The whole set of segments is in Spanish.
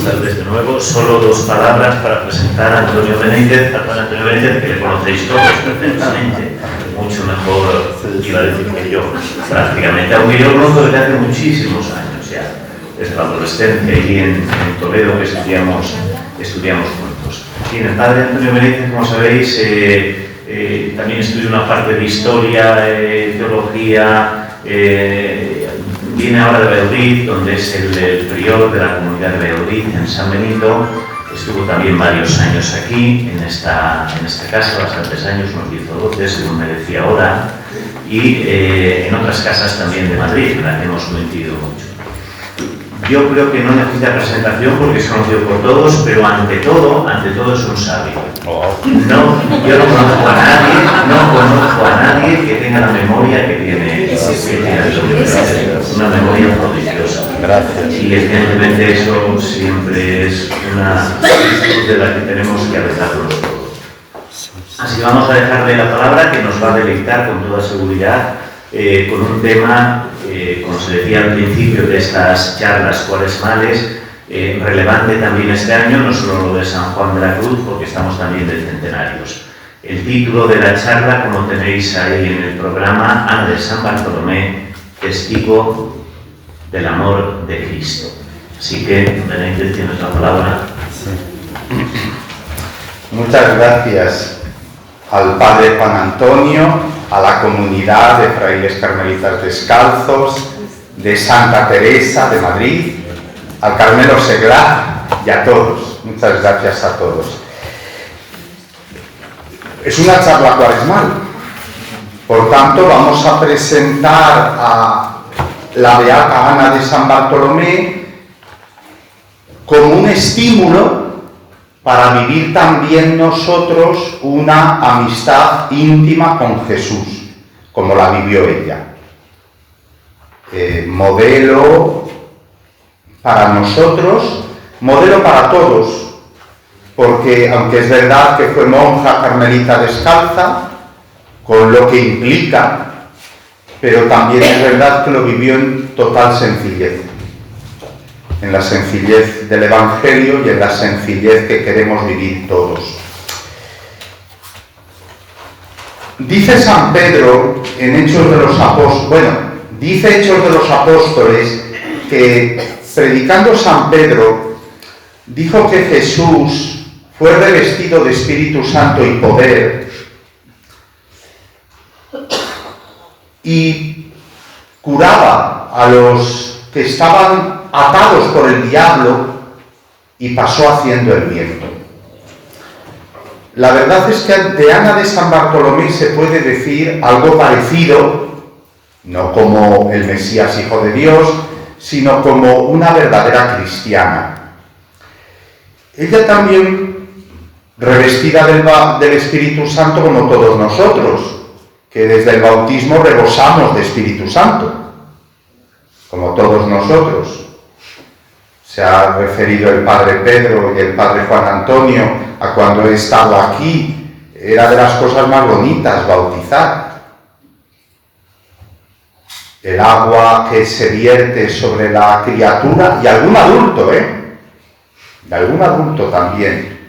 buenas tardes de nuevo. Solo dos palabras para presentar a Antonio Benítez, que le conocéis todos perfectamente, mucho mejor, iba a decir que yo, prácticamente, aunque yo lo conozco desde hace muchísimos años ya, desde la adolescencia y en Toledo que estudiamos juntos. Bien, el padre Antonio Benítez, como sabéis, también estudia una parte de historia, teología, viene ahora de Valladolid, donde es el prior de la comunidad de Valladolid, en San Benito. Estuvo también varios años aquí, en esta casa, bastantes años, unos 10 o 12, según me decía ahora, y en otras casas también de Madrid, en las que hemos coincidido mucho. Yo creo que no necesita presentación porque es conocido por todos, pero ante todo es un sabio. Yo no conozco a nadie que tenga la memoria que tiene una memoria prodigiosa. Gracias. Y evidentemente eso siempre es una virtud de la que tenemos que alejarnos todos. Así vamos a dejarle la palabra, que nos va a deleitar con toda seguridad con un tema, como se decía al principio de estas charlas cuaresmales, relevante también este año, no solo lo de San Juan de la Cruz, porque estamos también de centenarios. El título de la charla, como tenéis ahí en el programa, Ana de San Bartolomé, testigo del amor de Cristo. Así que, Benítez, tienes la palabra. Muchas gracias al padre Juan Antonio, a la comunidad de frailes carmelitas descalzos, de Santa Teresa de Madrid, al Carmelo Seglar y a todos. Muchas gracias a todos. Es una charla cuaresmal, por tanto vamos a presentar a la beata Ana de San Bartolomé como un estímulo para vivir también nosotros una amistad íntima con Jesús, como la vivió ella. Modelo para nosotros, modelo para todos, porque aunque es verdad que fue monja carmelita descalza, con lo que implica, pero también es verdad que lo vivió en total sencillez, en la sencillez del Evangelio y en la sencillez que queremos vivir todos. Dice San Pedro en Hechos de los Apóstoles, dice Hechos de los Apóstoles que predicando San Pedro dijo que Jesús fue revestido de Espíritu Santo y poder y curaba a los que estaban atados por el diablo y pasó haciendo el bien. La verdad es que de Ana de San Bartolomé se puede decir algo parecido, no como el Mesías Hijo de Dios, sino como una verdadera cristiana. Ella también, revestida del Espíritu Santo como todos nosotros, que desde el bautismo rebosamos de Espíritu Santo, como todos nosotros. Se ha referido el padre Pedro y el padre Juan Antonio a cuando he estado aquí. Era de las cosas más bonitas bautizar. El agua que se vierte sobre la criatura y algún adulto, y algún adulto también.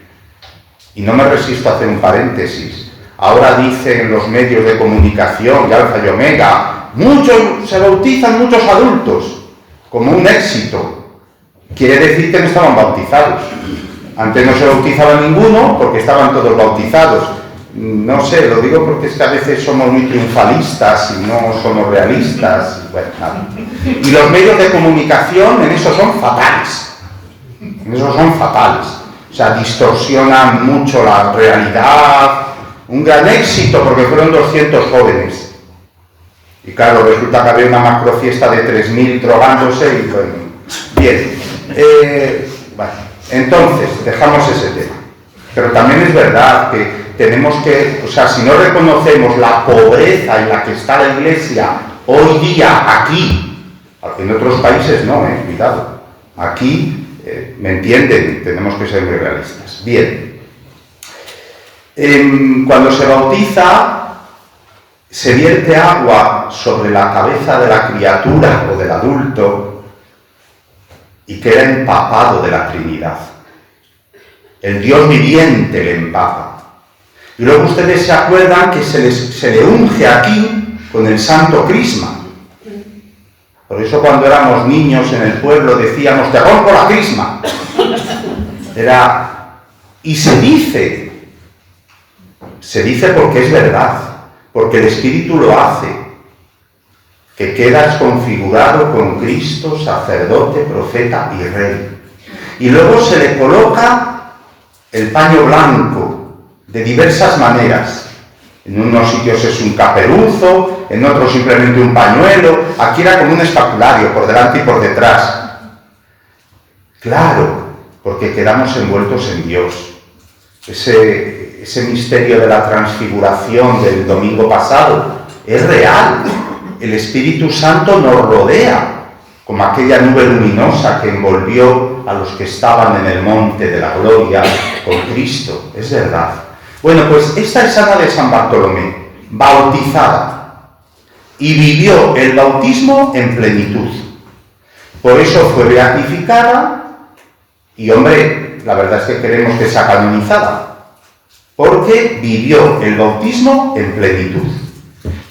Y no me resisto a hacer un paréntesis. Ahora dicen los medios de comunicación y Alfa y Omega, se bautizan muchos adultos, como un éxito. Quiere decir que no estaban bautizados. Antes no se bautizaba ninguno porque estaban todos bautizados. No sé, lo digo porque es que a veces somos muy triunfalistas y no somos realistas. Bueno, nada. Y los medios de comunicación en eso son fatales. O sea, distorsionan mucho la realidad. Un gran éxito porque fueron 200 jóvenes. Y claro, resulta que había una macrofiesta de 3.000 drogándose y bueno. Bien. Entonces, dejamos ese tema. Pero también es verdad que tenemos que, si no reconocemos la pobreza en la que está la Iglesia hoy día aquí, en otros países no, cuidado, aquí, me entienden, tenemos que ser muy realistas. Bien, cuando se bautiza, se vierte agua sobre la cabeza de la criatura o del adulto y que era empapado de la Trinidad. El Dios viviente le empapa. Y luego ustedes se acuerdan que se le unge aquí con el santo crisma. Por eso cuando éramos niños en el pueblo decíamos, te rompo la crisma. Y se dice porque es verdad, porque el Espíritu lo hace, que quedas configurado con Cristo, sacerdote, profeta y rey. Y luego se le coloca el paño blanco de diversas maneras. En unos sitios es un caperuzo, en otros simplemente un pañuelo. Aquí era como un escapulario, por delante y por detrás. Claro, porque quedamos envueltos en Dios. Ese misterio de la transfiguración del domingo pasado es real. El Espíritu Santo nos rodea, como aquella nube luminosa que envolvió a los que estaban en el monte de la gloria con Cristo. Es verdad. Bueno, pues esta es Ana de San Bartolomé, bautizada, y vivió el bautismo en plenitud. Por eso fue beatificada, y hombre, la verdad es que queremos que sea canonizada, porque vivió el bautismo en plenitud.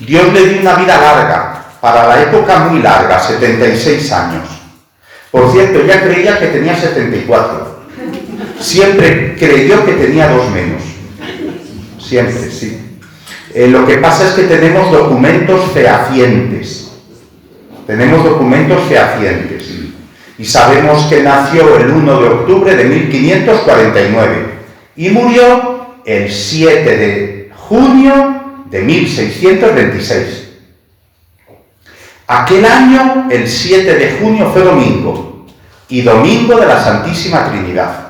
Dios le dio una vida larga, para la época muy larga, 76 años. Por cierto, ella creía que tenía 74. Siempre creyó que tenía 2 menos. Siempre, sí. Lo que pasa es que tenemos documentos fehacientes. Y sabemos que nació el 1 de octubre de 1549 y murió el 7 de junio de 1626. Aquel año, el 7 de junio fue domingo, y domingo de la Santísima Trinidad.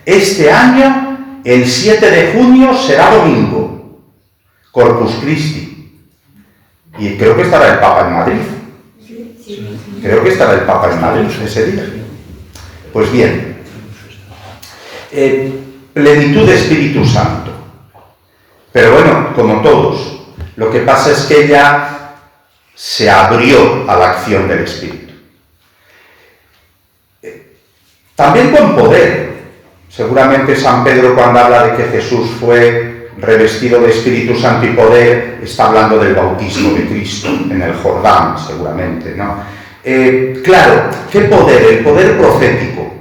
Este año, el 7 de junio será domingo, Corpus Christi. Y creo que estará el Papa en Madrid. Creo que estará el Papa en Madrid ese día. Pues bien, plenitud de Espíritu Santo. Pero bueno, como todos, lo que pasa es que ella se abrió a la acción del Espíritu. También con poder. Seguramente San Pedro, cuando habla de que Jesús fue revestido de Espíritu Santo y poder, está hablando del bautismo de Cristo en el Jordán, seguramente, ¿no? Claro, ¿qué poder? El poder profético.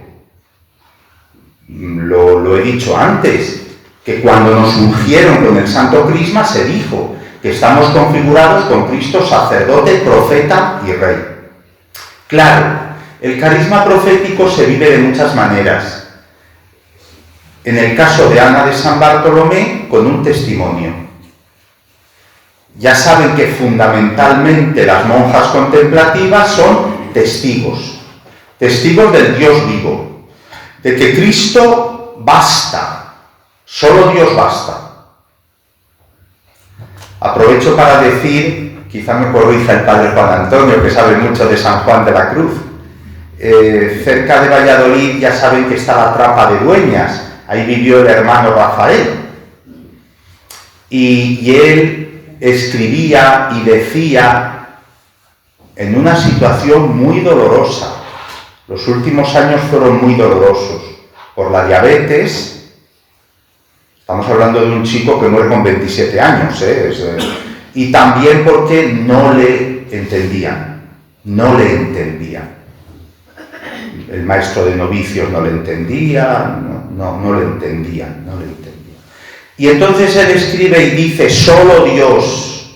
Lo he dicho antes, que cuando nos ungieron con el Santo Crisma se dijo que estamos configurados con Cristo, sacerdote, profeta y rey. Claro, el carisma profético se vive de muchas maneras. En el caso de Ana de San Bartolomé, con un testimonio. Ya saben que fundamentalmente las monjas contemplativas son testigos del Dios vivo, de que Cristo basta, solo Dios basta. Aprovecho para decir, quizá me corrija el padre Juan Antonio, que sabe mucho de San Juan de la Cruz. Cerca de Valladolid ya saben que está la Trapa de Dueñas. Ahí vivió el hermano Rafael. Y él escribía y decía en una situación muy dolorosa. Los últimos años fueron muy dolorosos. Por la diabetes, estamos hablando de un chico que muere con 27 años, y también porque no le entendían. El maestro de novicios no le entendía, no le entendían. Y entonces él escribe y dice, solo Dios.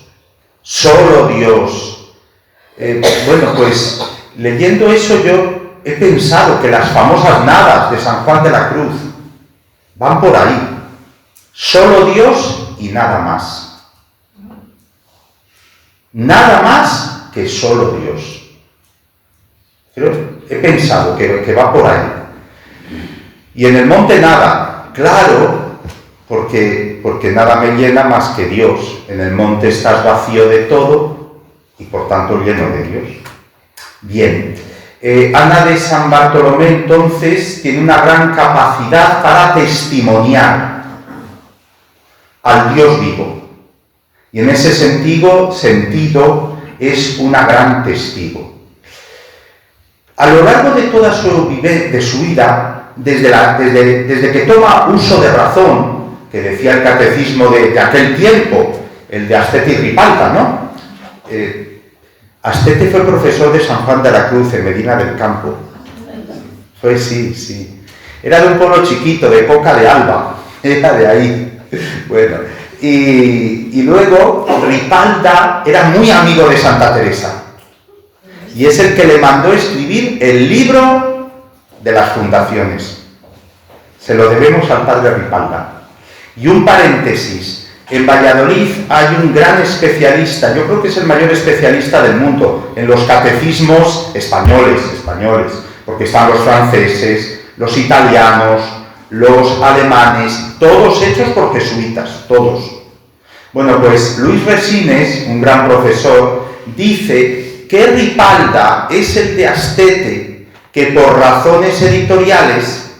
Bueno, pues leyendo eso yo he pensado que las famosas nadas de San Juan de la Cruz van por ahí. Solo Dios y nada más. Nada más que solo Dios. He pensado que va por ahí. Y en el monte nada, claro, porque nada me llena más que Dios. En el monte estás vacío de todo y por tanto lleno de Dios. Bien, Ana de San Bartolomé entonces tiene una gran capacidad para testimoniar al Dios vivo. Y en ese sentido es una gran testigo. A lo largo de toda su vida, desde que toma uso de razón, que decía el catecismo de aquel tiempo, el de Astete y Ripalda, ¿no? Astete fue profesor de San Juan de la Cruz en Medina del Campo. Fue, sí. Era de un pueblo chiquito, de Coca de Alba. Era de ahí. Bueno, y luego Ripalda era muy amigo de Santa Teresa. Y es el que le mandó escribir el libro de las fundaciones. Se lo debemos al padre Ripalda. Y un paréntesis. En Valladolid hay un gran especialista, yo creo que es el mayor especialista del mundo, en los catecismos españoles, porque están los franceses, los italianos, los alemanes, todos hechos por jesuitas, todos. Bueno, pues Luis Resines, un gran profesor, dice que Ripalda es el de Astete, que por razones editoriales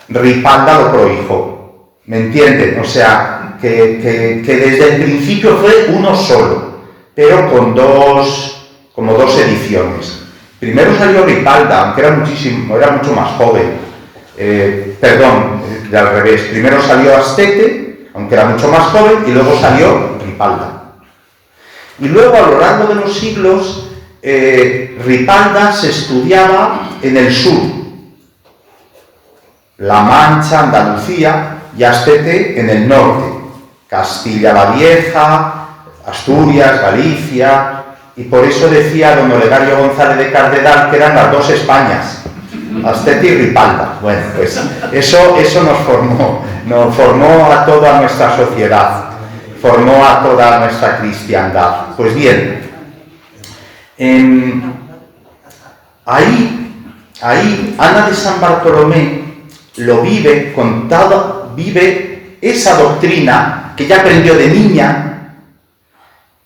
Ripalda lo prohijó. ¿Me entienden? O sea, que desde el principio fue uno solo, pero con como dos ediciones. Primero salió Ripalda, aunque era mucho más joven. Al revés. Primero salió Astete, aunque era mucho más joven, y luego salió Ripalda. Y luego, a lo largo de los siglos, Ripalda se estudiaba en el sur, La Mancha, Andalucía, y Astete en el norte, Castilla la Vieja, Asturias, Galicia, y por eso decía don Olegario González de Cardenal que eran las dos Españas, Astete y Ripalda. Bueno, pues eso nos formó a toda nuestra sociedad. Formó a toda nuestra cristiandad. Pues bien, ahí Ana de San Bartolomé lo vive vive esa doctrina que ya aprendió de niña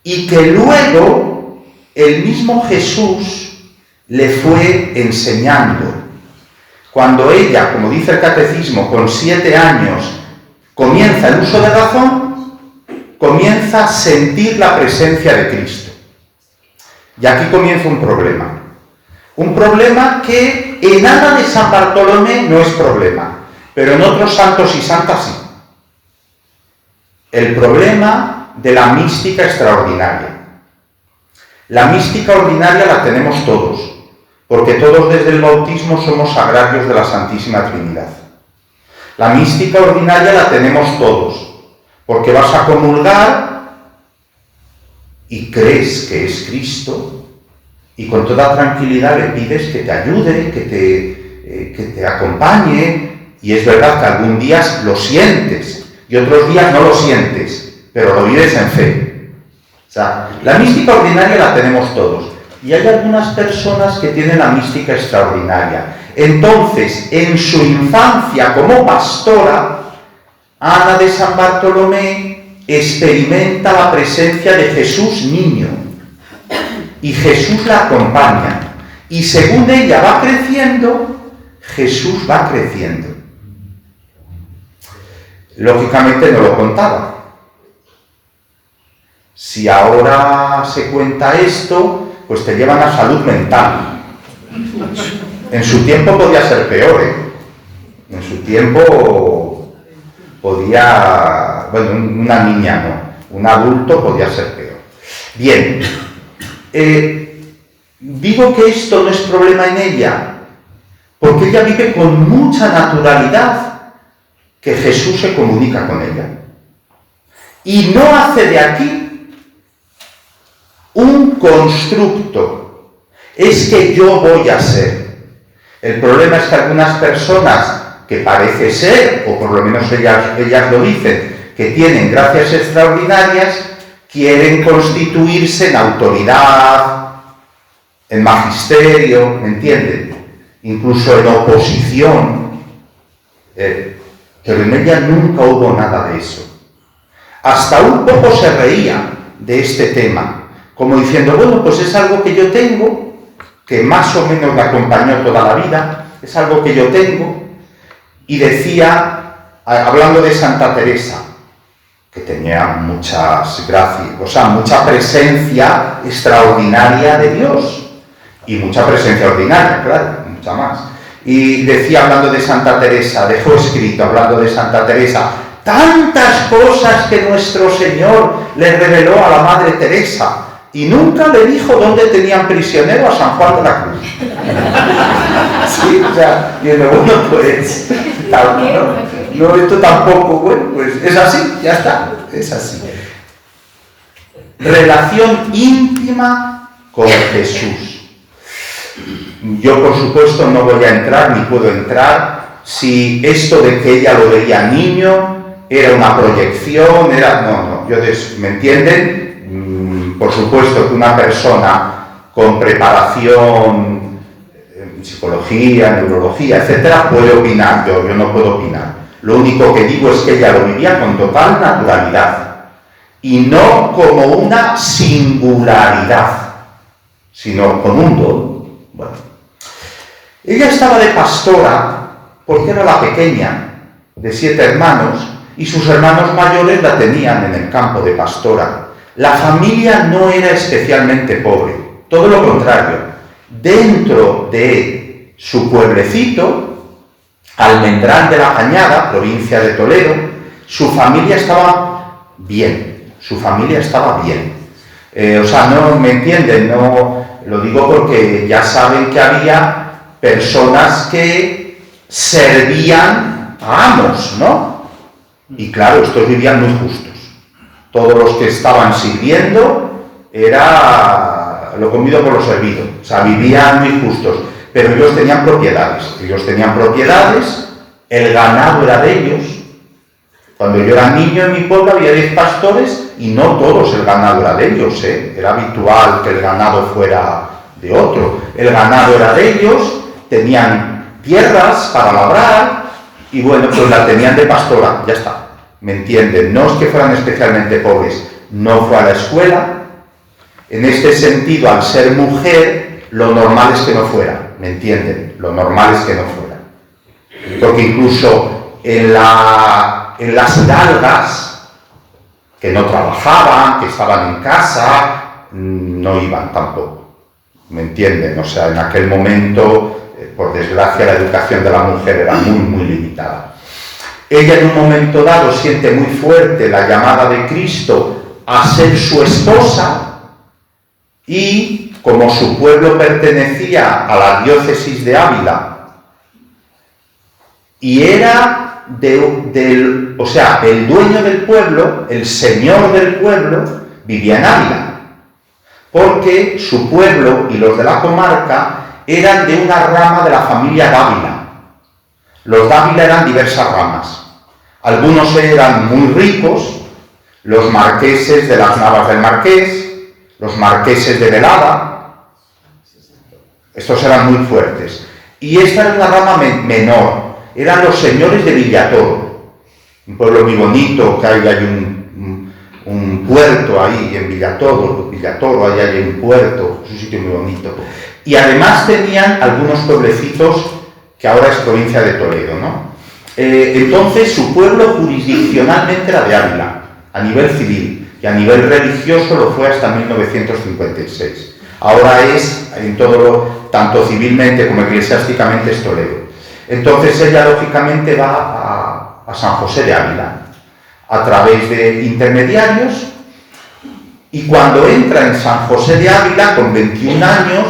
y que luego el mismo Jesús le fue enseñando. Cuando ella, como dice el catecismo, con 7 años comienza el uso de razón, comienza a sentir la presencia de Cristo. Y aquí comienza un problema. Un problema que en Ana de San Bartolomé no es problema, pero en otros santos y santas sí. El problema de la mística extraordinaria. La mística ordinaria la tenemos todos, porque todos desde el bautismo somos agrarios de la Santísima Trinidad. La mística ordinaria la tenemos todos, porque vas a comulgar y crees que es Cristo y con toda tranquilidad le pides que te ayude, que te acompañe, y es verdad que algún día lo sientes y otros días no lo sientes, pero lo vives en fe. O sea, la mística ordinaria la tenemos todos y hay algunas personas que tienen la mística extraordinaria. Entonces, en su infancia como pastora, Ana de San Bartolomé experimenta la presencia de Jesús niño y Jesús la acompaña, y según ella va creciendo, Jesús va creciendo. Lógicamente no lo contaba. Si ahora se cuenta esto, pues te llevan a salud mental. En su tiempo podía ser peor, ¿eh? En su tiempo podía, bueno, una niña no, un adulto podía ser peor. Bien, digo que esto no es problema en ella, porque ella vive con mucha naturalidad que Jesús se comunica con ella. Y no hace de aquí un constructo. Es que yo voy a ser. El problema es que algunas personas que parece ser, o por lo menos ellas lo dicen, que tienen gracias extraordinarias, quieren constituirse en autoridad, en magisterio, ¿me entienden? Incluso en oposición. Pero en ella nunca hubo nada de eso. Hasta un poco se reía de este tema, como diciendo, bueno, pues es algo que yo tengo, que más o menos me acompañó toda la vida, es algo que yo tengo, y decía, hablando de Santa Teresa, que tenía muchas gracias, o sea, mucha presencia extraordinaria de Dios, Y mucha presencia ordinaria, claro, mucha más. Y decía, hablando de Santa Teresa, dejó escrito, hablando de Santa Teresa, tantas cosas que nuestro Señor le reveló a la Madre Teresa, y nunca le dijo dónde tenían prisionero a San Juan de la Cruz. Sí, o sea, y bueno, pues, no, esto tampoco, bueno, pues es así, ya está, es así. Relación íntima con Jesús. Yo, por supuesto, no voy a entrar, ni puedo entrar, si esto de que ella lo veía niño era una proyección, no, ¿me entienden? Por supuesto que una persona con preparación en psicología, neurología, etcétera, puede opinar, yo no puedo opinar. Lo único que digo es que ella lo vivía con total naturalidad y no como una singularidad, sino con un don. Bueno, ella estaba de pastora porque era la pequeña de 7 hermanos y sus hermanos mayores la tenían en el campo de pastora. La familia no era especialmente pobre, todo lo contrario. Dentro de su pueblecito, Almendrán de la Cañada, provincia de Toledo, su familia estaba bien, o sea, no me entienden, no lo digo porque ya saben que había personas que servían a amos, ¿no? Y claro, estos vivían muy justos. Todos los que estaban sirviendo era lo comido por lo servido, o sea, vivían muy justos, pero ellos tenían propiedades, el ganado era de ellos. Cuando yo era niño en mi pueblo había 10 pastores y no todos el ganado era de ellos, era habitual que el ganado fuera de otro, el ganado era de ellos, tenían tierras para labrar y bueno, pues la tenían de pastora, ya está. ¿Me entienden? No es que fueran especialmente pobres, no fue a la escuela. En este sentido, al ser mujer, lo normal es que no fuera, ¿me entienden? Lo normal es que no fuera. Porque incluso en las hidalgas, que no trabajaban, que estaban en casa, no iban tampoco, ¿me entienden? O sea, en aquel momento, por desgracia, la educación de la mujer era muy, muy limitada. Ella en un momento dado siente muy fuerte la llamada de Cristo a ser su esposa y como su pueblo pertenecía a la diócesis de Ávila y era el dueño del pueblo, el señor del pueblo, vivía en Ávila, porque su pueblo y los de la comarca eran de una rama de la familia Dávila. Los Dávila eran diversas ramas. Algunos eran muy ricos, los marqueses de las Navas del Marqués, los marqueses de Velada, estos eran muy fuertes. Y esta era una rama menor, eran los señores de Villatoro, un pueblo muy bonito, que hay un puerto ahí en Villatoro, ahí hay un puerto, es un sitio muy bonito. Y además tenían algunos pueblecitos que ahora es provincia de Toledo, ¿no? Entonces su pueblo jurisdiccionalmente era de Ávila, a nivel civil, y a nivel religioso lo fue hasta 1956. Ahora es, en todo, tanto civilmente como eclesiásticamente, es Toledo. Entonces ella lógicamente va a San José de Ávila, a través de intermediarios, y cuando entra en San José de Ávila, con 21 años,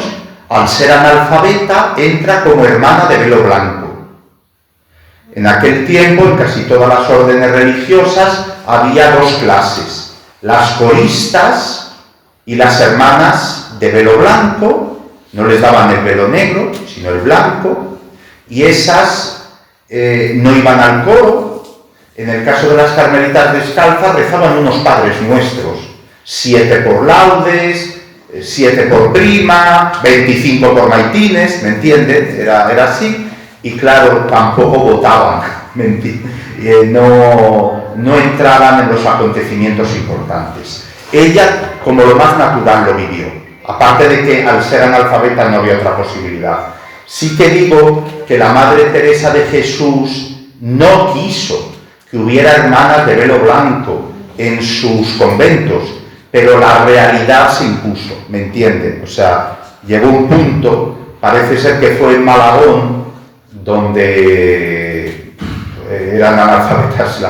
al ser analfabeta, entra como hermana de velo blanco. En aquel tiempo, en casi todas las órdenes religiosas, había 2 clases, las coristas y las hermanas de velo blanco, no les daban el velo negro, sino el blanco, y esas no iban al coro. En el caso de las carmelitas descalzas rezaban unos Padres Nuestros, 7 por laudes, 7 por prima, 25 por maitines, ¿me entienden? Era así. Y claro, tampoco votaban, no entraban en los acontecimientos importantes. Ella, como lo más natural, lo vivió. Aparte de que al ser analfabeta no había otra posibilidad. Sí que digo que la Madre Teresa de Jesús no quiso que hubiera hermanas de velo blanco en sus conventos, pero la realidad se impuso, ¿me entienden? O sea, llegó un punto, parece ser que fue en Malagón, donde eran analfabetas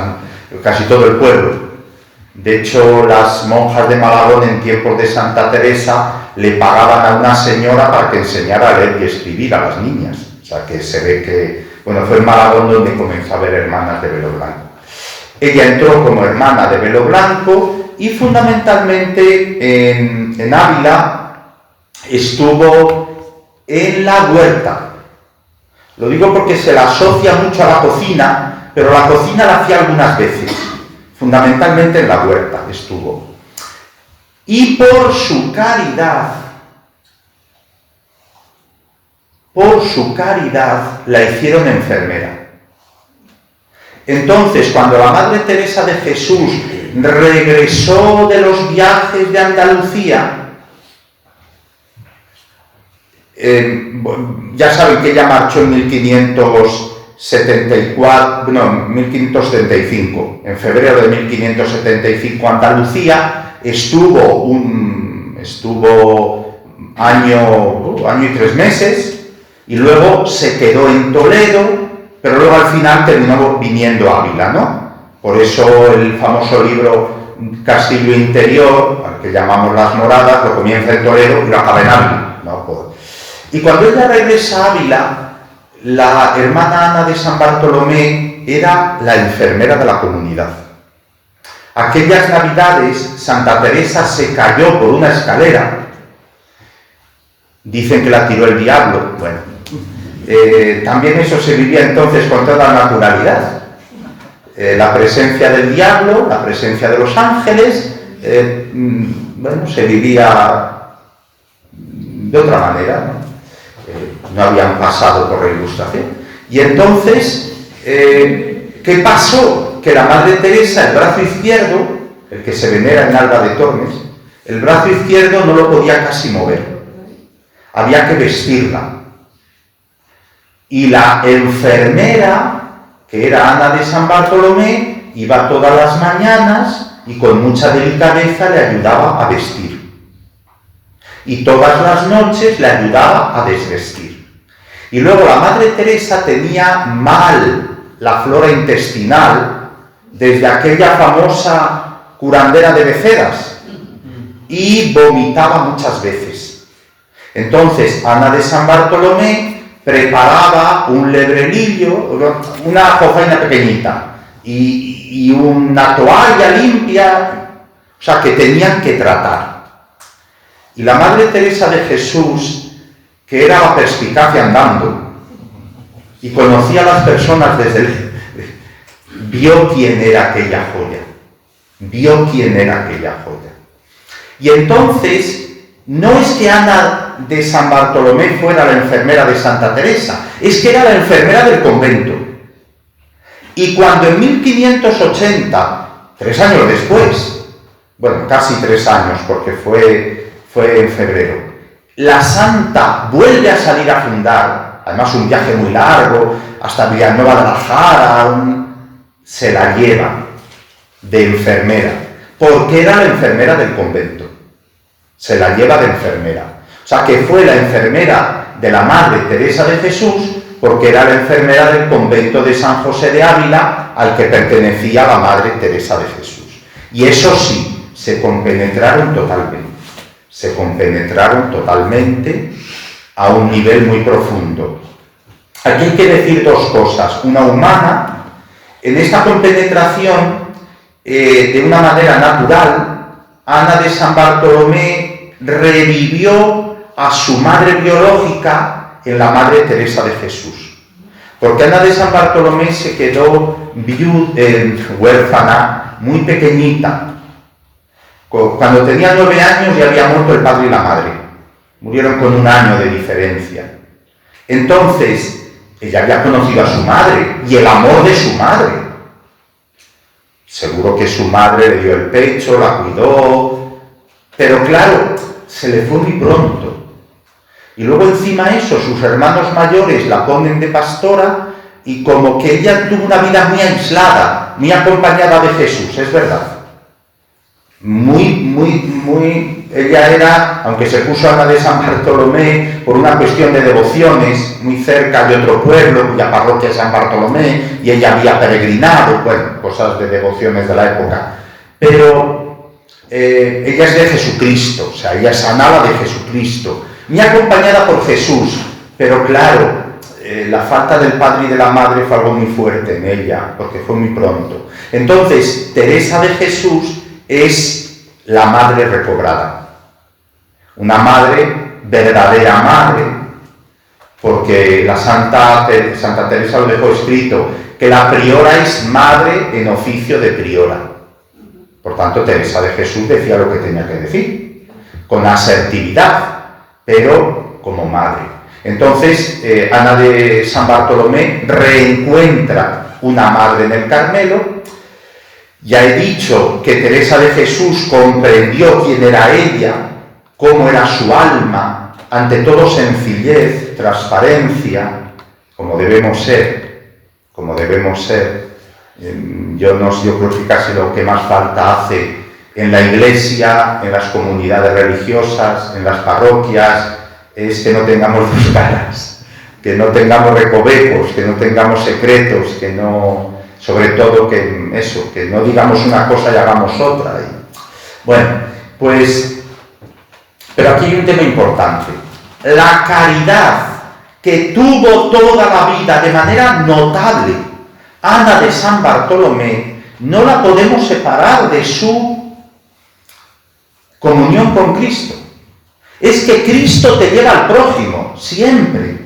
casi todo el pueblo. De hecho, las monjas de Malagón en tiempos de Santa Teresa le pagaban a una señora para que enseñara a leer y escribir a las niñas. O sea, que se ve que, bueno, fue en Malagón donde comenzó a haber hermanas de velo blanco. Ella entró como hermana de velo blanco y fundamentalmente en Ávila estuvo en la huerta. Lo digo porque se la asocia mucho a la cocina, pero la cocina la hacía algunas veces. Fundamentalmente en la huerta estuvo. Y por su caridad la hicieron enfermera. Entonces, cuando la Madre Teresa de Jesús regresó de los viajes de Andalucía, ya saben que ella marchó en 1575, en febrero de 1575 a Andalucía, estuvo año y 3 meses, y luego se quedó en Toledo, pero luego al final terminó viniendo a Ávila, ¿no? Por eso el famoso libro Castillo Interior, al que llamamos Las Moradas, lo comienza en Toledo y lo acaba en Ávila, ¿no? Y cuando ella regresa a Ávila, la hermana Ana de San Bartolomé era la enfermera de la comunidad. Aquellas navidades, Santa Teresa se cayó por una escalera. Dicen que la tiró el diablo. Bueno, también eso se vivía entonces con toda naturalidad. La presencia del diablo, la presencia de los ángeles, bueno, se vivía de otra manera, ¿no? No habían pasado por la Ilustración. Y entonces, ¿qué pasó? Que la Madre Teresa, el brazo izquierdo, el que se venera en Alba de Tormes, el brazo izquierdo no lo podía casi mover. Había que vestirla. Y la enfermera, que era Ana de San Bartolomé, iba todas las mañanas y con mucha delicadeza le ayudaba a vestir. Y todas las noches le ayudaba a desvestir. Y luego la Madre Teresa tenía mal la flora intestinal desde aquella famosa curandera de Beceras y vomitaba muchas veces. Entonces Ana de San Bartolomé preparaba un lebrelillo, una jofaina pequeñita y una toalla limpia, o sea, que tenían que tratar. Y la Madre Teresa de Jesús, que era la perspicacia andando y conocía a las personas vio quién era aquella joya, Y entonces, no es que Ana de San Bartolomé fuera la enfermera de Santa Teresa, es que era la enfermera del convento. Y cuando en 1580, 3 años después, bueno, casi 3 años, porque fue en febrero, la santa vuelve a salir a fundar, además un viaje muy largo, hasta Villanueva de la Jara, se la lleva de enfermera, porque era la enfermera del convento, se la lleva de enfermera. O sea, que fue la enfermera de la Madre Teresa de Jesús, porque era la enfermera del convento de San José de Ávila, al que pertenecía la Madre Teresa de Jesús. Y eso sí, se compenetraron totalmente a un nivel muy profundo. Aquí hay que decir 2 cosas. Una humana, en esta compenetración, de una manera natural, Ana de San Bartolomé revivió a su madre biológica en la Madre Teresa de Jesús. Porque Ana de San Bartolomé se quedó huérfana, muy pequeñita. Cuando tenía 9 años ya había muerto el padre y la madre. Murieron con 1 año de diferencia. Entonces, ella había conocido a su madre y el amor de su madre. Seguro que su madre le dio el pecho, la cuidó, pero claro, se le fue muy pronto. Y luego encima eso, sus hermanos mayores la ponen de pastora y como que ella tuvo una vida muy aislada, muy acompañada de Jesús, es verdad. ella era, aunque se puso Ana de San Bartolomé por una cuestión de devociones, muy cerca de otro pueblo, cuya parroquia es San Bartolomé, y ella había peregrinado, bueno, cosas de devociones de la época, pero ella es de Jesucristo, o sea, ella es Ana de Jesucristo, muy acompañada por Jesús, pero claro, la falta del padre y de la madre fue algo muy fuerte en ella, porque fue muy pronto. Entonces, Teresa de Jesús es la madre recobrada, una madre, verdadera madre, porque la Santa Teresa lo dejó escrito, que la priora es madre en oficio de priora. Por tanto, Teresa de Jesús decía lo que tenía que decir, con asertividad, pero como madre. Entonces, Ana de San Bartolomé reencuentra una madre en el Carmelo. Ya he dicho que Teresa de Jesús comprendió quién era ella, cómo era su alma, ante todo sencillez, transparencia, como debemos ser. Yo creo que casi lo que más falta hace en la Iglesia, en las comunidades religiosas, en las parroquias, es que no tengamos dos caras, que no tengamos recovecos, que no tengamos secretos, que no... Sobre todo que no digamos una cosa y hagamos otra. Bueno, pues, pero aquí hay un tema importante. La caridad que tuvo toda la vida de manera notable Ana de San Bartolomé, no la podemos separar de su comunión con Cristo. Es que Cristo te lleva al prójimo, siempre.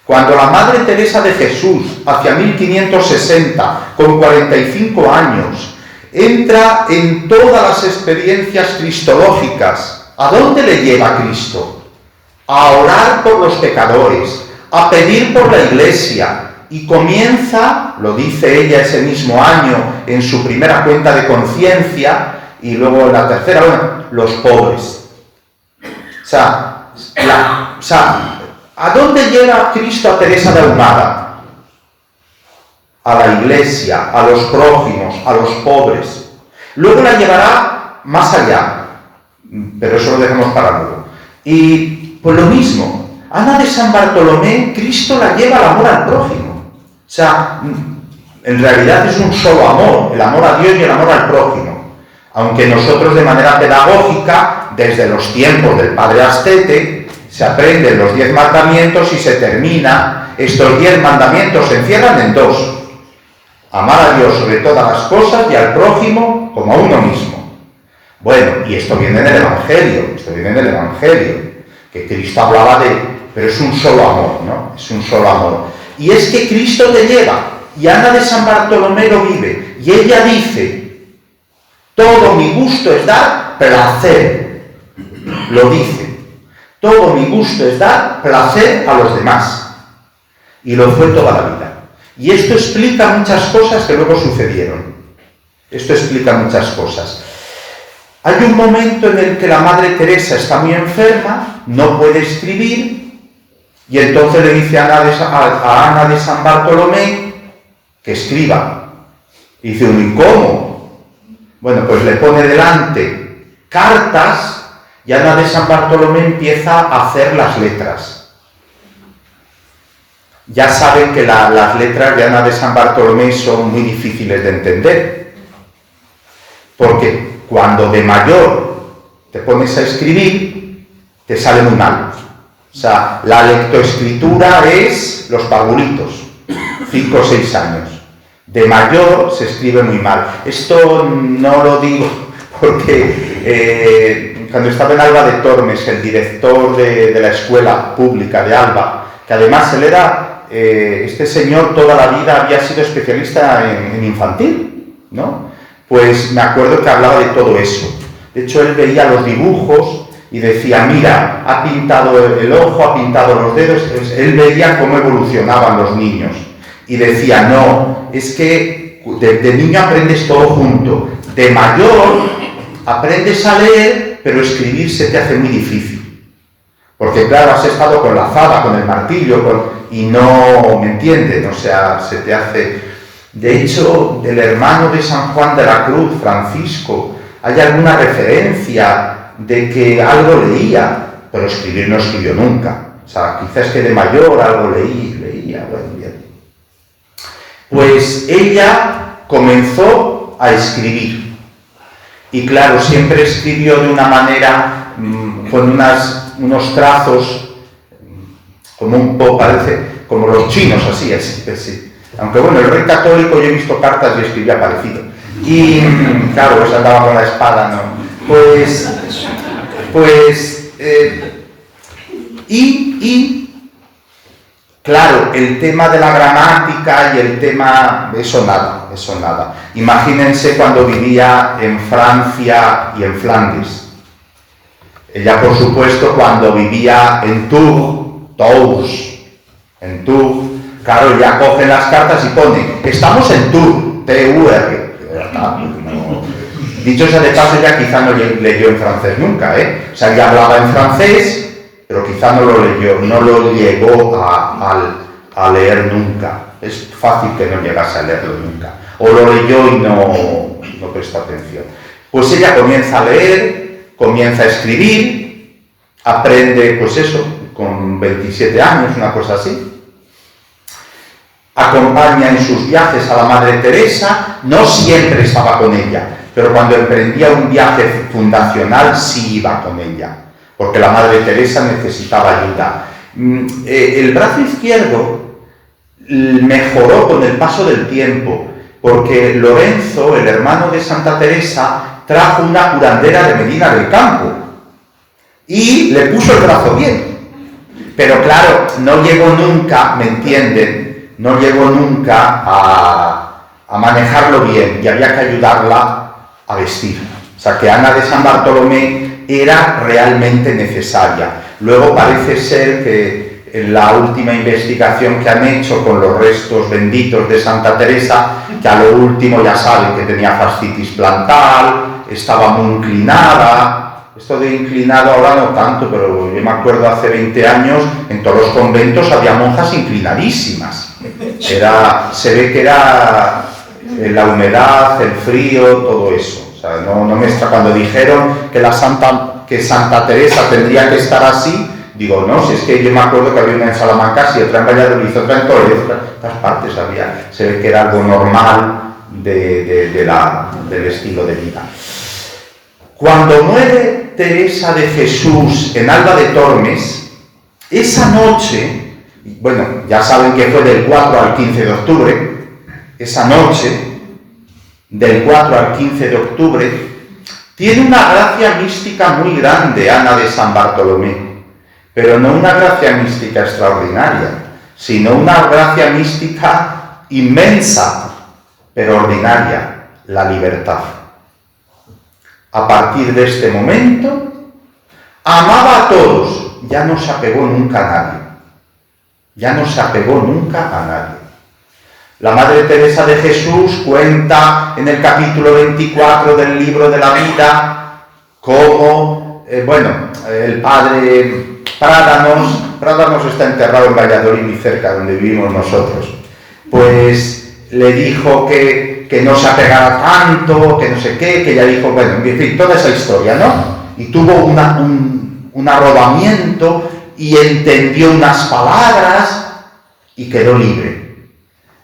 Cuando la Madre Teresa de Jesús, hacia 1560, con 45 años, entra en todas las experiencias cristológicas, ¿a dónde le lleva Cristo? A orar por los pecadores, a pedir por la Iglesia, y comienza, lo dice ella ese mismo año, en su primera cuenta de conciencia, y luego en la tercera, bueno, los pobres. O sea, ¿a dónde lleva Cristo a Teresa de Ahumada? A la Iglesia, a los prójimos, a los pobres. Luego la llevará más allá, pero eso lo dejamos para luego. Y pues lo mismo, Ana de San Bartolomé, Cristo la lleva al amor al prójimo. O sea, en realidad es un solo amor, el amor a Dios y el amor al prójimo. Aunque nosotros de manera pedagógica, desde los tiempos del Padre Astete, se aprenden los 10 mandamientos y se termina. Estos 10 mandamientos se encierran en 2. Amar a Dios sobre todas las cosas y al prójimo como a uno mismo. Bueno, y esto viene en el Evangelio, que Cristo hablaba pero es un solo amor, ¿no? Es un solo amor. Y es que Cristo te lleva, y Ana de San Bartolomé lo vive, y ella dice, todo mi gusto es dar placer, lo dice. Todo mi gusto es dar placer a los demás. Y lo fue toda la vida. Y esto explica muchas cosas que luego sucedieron. Hay un momento en el que la Madre Teresa está muy enferma, no puede escribir, y entonces le dice a Ana de San Bartolomé que escriba. Y dice, ¿y cómo? Bueno, pues le pone delante cartas, y Ana de San Bartolomé empieza a hacer las letras. Ya saben que las letras de Ana de San Bartolomé son muy difíciles de entender, porque cuando de mayor te pones a escribir, te sale muy mal. O sea, la lectoescritura es los parvulitos, 5 o 6 años. De mayor se escribe muy mal. Esto no lo digo porque cuando estaba en Alba de Tormes, el director de la escuela pública de Alba, que además él era, este señor toda la vida había sido especialista en infantil, ¿no? Pues me acuerdo que hablaba de todo eso. De hecho, él veía los dibujos y decía, mira, ha pintado el ojo, ha pintado los dedos. Entonces, él veía cómo evolucionaban los niños. Y decía, no, es que de niño aprendes todo junto. De mayor aprendes a leer, pero escribir se te hace muy difícil. Porque claro, has estado con la azada, con el martillo, y no, ¿me entienden? O sea, se te hace... De hecho, del hermano de San Juan de la Cruz, Francisco, hay alguna referencia de que algo leía, pero escribir no escribió nunca. O sea, quizás que de mayor algo leía, bueno, bien. Pues ella comenzó a escribir. Y claro, siempre escribió de una manera, con unos trazos, como un poco, parece, como los chinos, así. Aunque bueno, el rey católico, yo he visto cartas y escribía parecido. Y claro, pues andaba con la espada, ¿no? Claro, el tema de la gramática y el tema, eso nada. Imagínense cuando vivía en Francia y en Flandes. Ella, por supuesto, cuando vivía en Tours, claro, ya cogen las cartas y pone, estamos en Tours, T-U-R. Dicho sea de paso, ya quizá no leyó en francés nunca, O sea, ya hablaba en francés, pero quizá no lo llegó a leer nunca. Es fácil que no llegase a leerlo nunca. O lo leyó y no prestó atención. Pues ella comienza a leer, comienza a escribir, aprende, pues eso, con 27 años, una cosa así. Acompaña en sus viajes a la Madre Teresa, no siempre estaba con ella, pero cuando emprendía un viaje fundacional sí iba con ella, porque la Madre Teresa necesitaba ayuda. El brazo izquierdo mejoró con el paso del tiempo, porque Lorenzo, el hermano de Santa Teresa, trajo una curandera de Medina del Campo y le puso el brazo bien. Pero claro, no llegó nunca, ¿me entienden? No llegó nunca a manejarlo bien y había que ayudarla a vestir. O sea que Ana de San Bartolomé era realmente necesaria. Luego parece ser que en la última investigación que han hecho con los restos benditos de Santa Teresa, que a lo último ya saben que tenía fascitis plantar, estaba muy inclinada. Esto de inclinado ahora no tanto, pero yo me acuerdo hace 20 años, en todos los conventos había monjas inclinadísimas. Se ve que era la humedad, el frío, todo eso. O sea, no me está, cuando dijeron que Santa Teresa tendría que estar así, digo, no, si es que yo me acuerdo que había una en Salamanca y otra en Valladolid, otra en Toledo, otras partes había. Se ve que era algo normal del estilo de vida. Cuando muere Teresa de Jesús en Alba de Tormes, esa noche, bueno, ya saben que fue del 4 al 15 de octubre, esa noche, del 4 al 15 de octubre, tiene una gracia mística muy grande Ana de San Bartolomé, pero no una gracia mística extraordinaria, sino una gracia mística inmensa, pero ordinaria, la libertad. A partir de este momento, amaba a todos, ya no se apegó nunca a nadie. La Madre Teresa de Jesús cuenta en el capítulo 24 del libro de la vida cómo, el padre Prádanos está enterrado en Valladolid, muy cerca, donde vivimos nosotros, pues le dijo que no se apegara tanto, que no sé qué, que ella dijo, bueno, en fin, toda esa historia, ¿no? Y tuvo un arrobamiento y entendió unas palabras y quedó libre.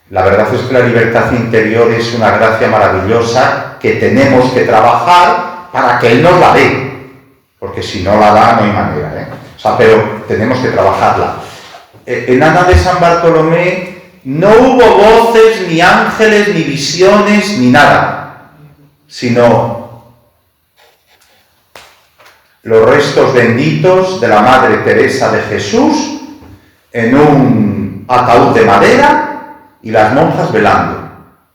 La verdad es que la libertad interior es una gracia maravillosa que tenemos que trabajar para que Él nos la dé, porque si no la da no hay manera, O sea, pero tenemos que trabajarla. En Ana de San Bartolomé no hubo voces, ni ángeles, ni visiones, ni nada, sino los restos benditos de la Madre Teresa de Jesús en un ataúd de madera y las monjas velando.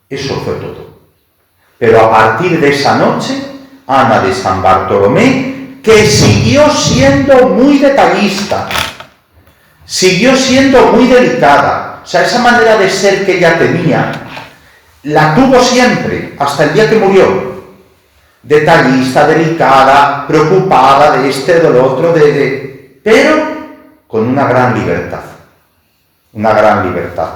Eso fue todo. Pero a partir de esa noche, Ana de San Bartolomé, que siguió siendo muy detallista, siguió siendo muy delicada. O sea, esa manera de ser que ella tenía, la tuvo siempre, hasta el día que murió. Detallista, delicada, preocupada de este, de lo otro, pero con una gran libertad. Una gran libertad.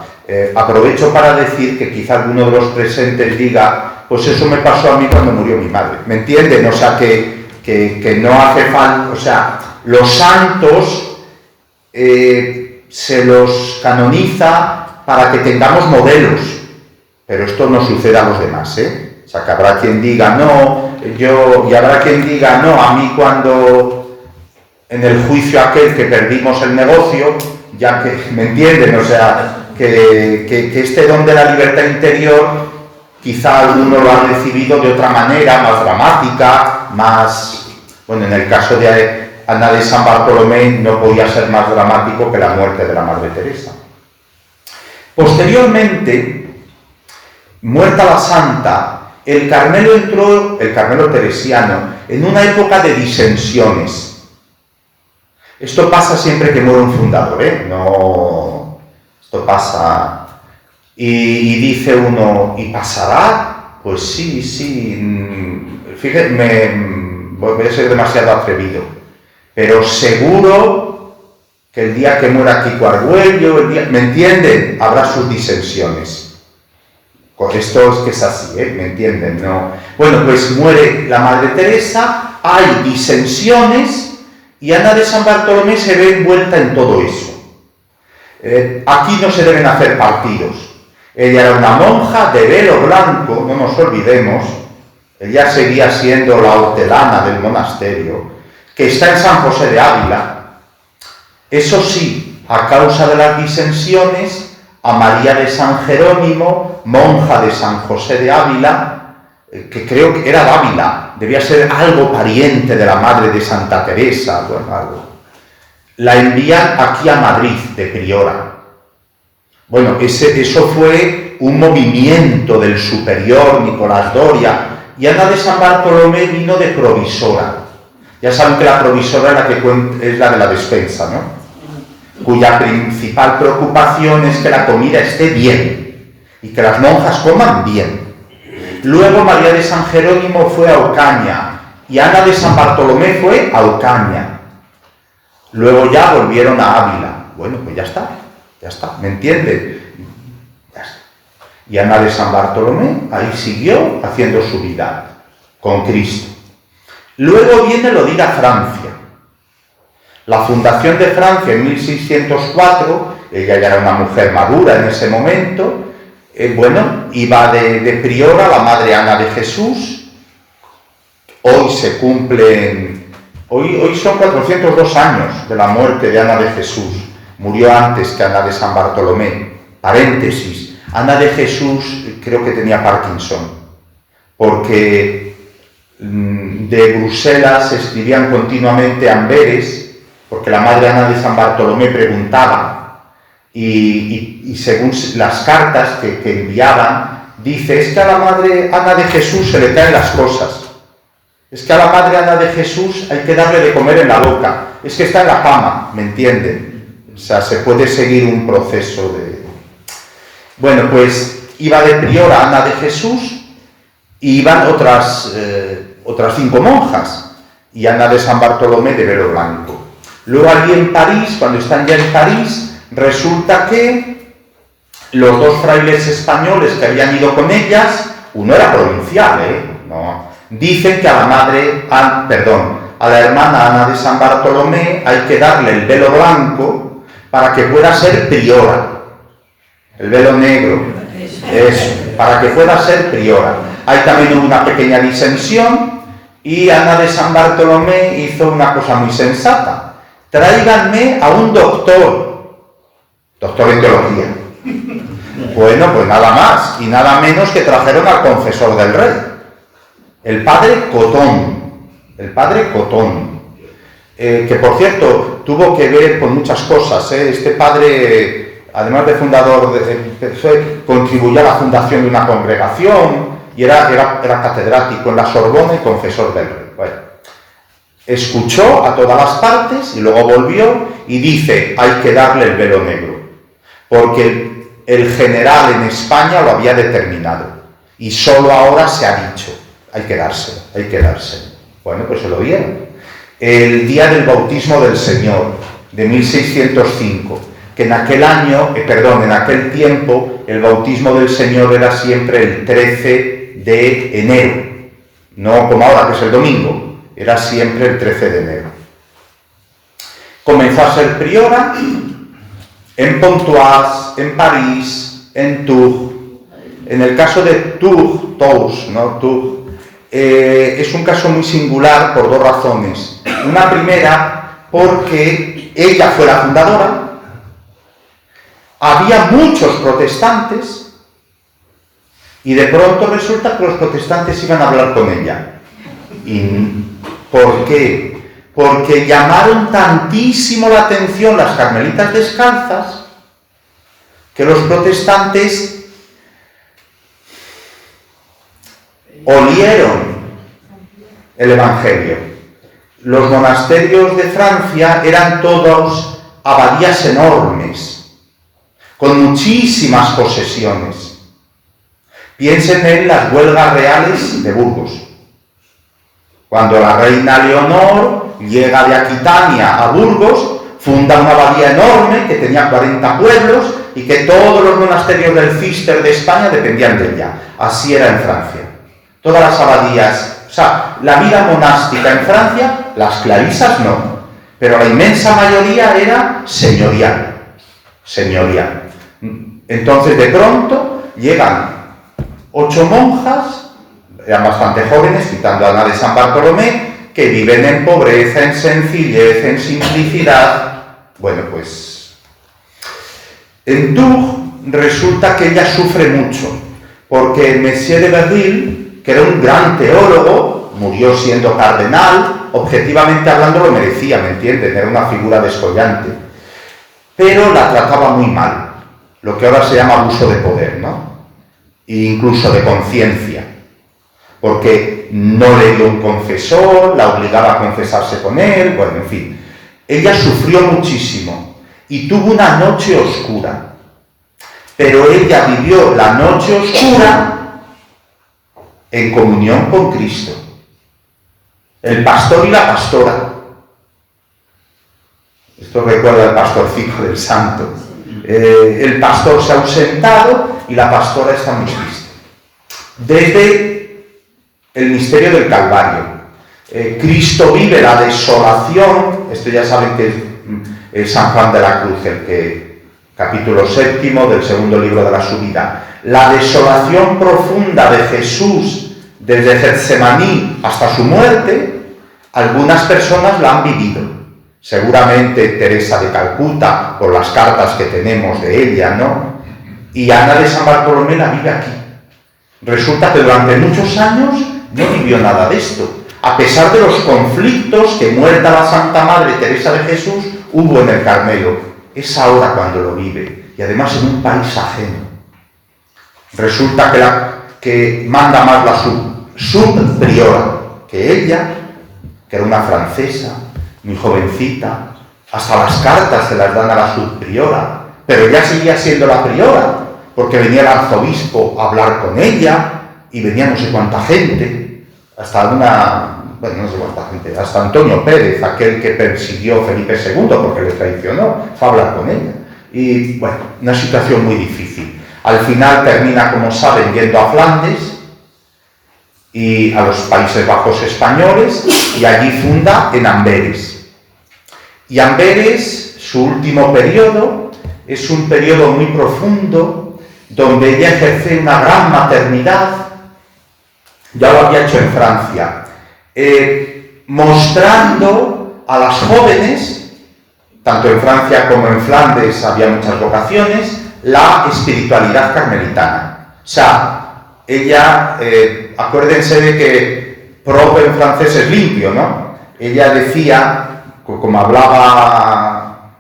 Aprovecho para decir que quizá alguno de los presentes diga, pues eso me pasó a mí cuando murió mi madre. ¿Me entienden? O sea, que no hace falta, o sea, los santos se los canoniza para que tengamos modelos, pero esto no sucede a los demás, ¿eh? O sea, que habrá quien diga, no, y habrá quien diga, no, a mí cuando en el juicio aquel que perdimos el negocio, ya que, ¿me entienden? O sea, que este don de la libertad interior, quizá alguno lo ha recibido de otra manera, más dramática, más, bueno, en el caso de Ana de San Bartolomé no podía ser más dramático que la muerte de la Madre Teresa. Posteriormente, muerta la santa, el Carmelo teresiano, en una época de disensiones. Esto pasa siempre que muere un fundador, ¿eh? No, esto pasa. Y dice uno, ¿y pasará? Pues sí. Fíjate, voy a ser demasiado atrevido, pero seguro que el día que muera Kiko Argüello, ¿me entienden? Habrá sus disensiones. Esto es que es así, ¿me entienden? No. Bueno, pues muere la Madre Teresa, hay disensiones y Ana de San Bartolomé se ve envuelta en todo eso. Aquí no se deben hacer partidos. Ella era una monja de velo blanco, no nos olvidemos, ella seguía siendo la hortelana del monasterio, que está en San José de Ávila. Eso sí, a causa de las disensiones, a María de San Jerónimo, monja de San José de Ávila, que creo que era de Ávila, debía ser algo pariente de la madre de Santa Teresa, bueno, algo. La envían aquí a Madrid, de priora. Bueno, eso fue un movimiento del superior Nicolás Doria, y Ana de San Bartolomé vino de provisora. Ya saben que la provisora es la de la despensa, ¿no? Cuya principal preocupación es que la comida esté bien y que las monjas coman bien. Luego María de San Jerónimo fue a Ocaña y Ana de San Bartolomé fue a Ocaña. Luego ya volvieron a Ávila. Bueno, pues ya está, ¿me entienden? Ya está. Y Ana de San Bartolomé ahí siguió haciendo su vida con Cristo. Luego viene lo de ir a Francia. La fundación de Francia en 1604, ella ya era una mujer madura en ese momento, iba de priora la Madre Ana de Jesús. Hoy se cumplen, hoy son 402 años de la muerte de Ana de Jesús. Murió antes que Ana de San Bartolomé. Paréntesis, Ana de Jesús creo que tenía Parkinson, porque de Bruselas escribían continuamente Amberes, porque la Madre Ana de San Bartolomé preguntaba, y según las cartas que enviaban, dice, es que a la Madre Ana de Jesús se le caen las cosas, es que a la Madre Ana de Jesús hay que darle de comer en la boca, es que está en la cama, ¿me entienden? O sea, se puede seguir un proceso de... Bueno, pues iba de priora Ana de Jesús, y iban otras 5 monjas, y Ana de San Bartolomé de velo blanco. Luego allí en París, cuando están ya en París, resulta que los 2 frailes españoles que habían ido con ellas, uno era provincial, no, dicen que a la hermana Ana de San Bartolomé hay que darle el velo blanco para que pueda ser priora. El velo negro, eso, para que pueda ser priora. Hay también una pequeña disensión y Ana de San Bartolomé hizo una cosa muy sensata. Tráiganme a un doctor en teología. Bueno, pues nada más y nada menos que trajeron al confesor del rey, el padre Cotón, que por cierto tuvo que ver con muchas cosas. Este padre, además de fundador, contribuyó a la fundación de una congregación y era catedrático en la Sorbona y confesor del rey. Bueno. Escuchó a todas las partes y luego volvió y dice, hay que darle el velo negro, porque el general en España lo había determinado y solo ahora se ha dicho, hay que dárselo. Bueno, pues se lo dieron. El día del bautismo del Señor, de 1605, que en aquel tiempo el bautismo del Señor era siempre el 13 de enero, no como ahora que es el domingo, era siempre el 13 de enero. Comenzó a ser priora en Pontoise, en París, en Tours. En el caso de Tours, es un caso muy singular por dos razones. Una primera, porque ella fue la fundadora, había muchos protestantes y de pronto resulta que los protestantes iban a hablar con ella. ¿Y por qué? Porque llamaron tantísimo la atención las carmelitas descalzas que los protestantes olieron el Evangelio. Los monasterios de Francia eran todos abadías enormes, con muchísimas posesiones. Piensen en las huelgas reales de Burgos. Cuando la reina Leonor llega de Aquitania a Burgos, funda una abadía enorme que tenía 40 pueblos y que todos los monasterios del Cister de España dependían de ella. Así era en Francia. Todas las abadías, o sea, la vida monástica en Francia, las clarisas no, pero la inmensa mayoría era señorial. Entonces, de pronto, llegan 8 monjas, eran bastante jóvenes, quitando a Ana de San Bartolomé, que viven en pobreza, en sencillez, en simplicidad. Bueno, pues, en Tours resulta que ella sufre mucho, porque Messier de Verdil, que era un gran teólogo, murió siendo cardenal, objetivamente hablando lo merecía, ¿me entienden? Era una figura descollante, pero la trataba muy mal, lo que ahora se llama abuso de poder, ¿no? E incluso de conciencia, porque no le dio un confesor, la obligaba a confesarse con él, bueno, en fin. Ella sufrió muchísimo y tuvo una noche oscura, pero ella vivió la noche oscura en comunión con Cristo. El pastor y la pastora. Esto recuerda al pastorcico del santo. El pastor se ha ausentado y la pastora está muy triste. Desde el misterio del Calvario. Cristo vive la desolación. Esto ya saben que es San Juan de la Cruz, capítulo 7 del segundo libro de la subida. La desolación profunda de Jesús desde Getsemaní hasta su muerte, algunas personas la han vivido. Seguramente Teresa de Calcuta, por las cartas que tenemos de ella, ¿no? Y Ana de San Bartolomé la vive aquí. Resulta que durante muchos años no vivió nada de esto, a pesar de los conflictos que, muerta la Santa Madre Teresa de Jesús, hubo en el Carmelo. Es ahora cuando lo vive, y además en un país ajeno. Resulta que manda más la subpriora que ella, que era una francesa, muy jovencita. Hasta las cartas se las dan a la subpriora, pero ella seguía siendo la priora, porque venía el arzobispo a hablar con ella, y venía no sé cuánta gente, hasta hasta Antonio Pérez, aquel que persiguió Felipe II porque le traicionó, fue a hablar con ella. Y bueno, una situación muy difícil. Al final termina, como saben, yendo a Flandes y a los Países Bajos españoles, y allí funda en Amberes. Y Amberes, su último periodo, es un periodo muy profundo, donde ella ejerce una gran maternidad. Ya lo había hecho en Francia, mostrando a las jóvenes, tanto en Francia como en Flandes había muchas vocaciones, la espiritualidad carmelitana. O sea, ella, acuérdense de que propio en francés es limpio, ¿no? Ella decía, como hablaba,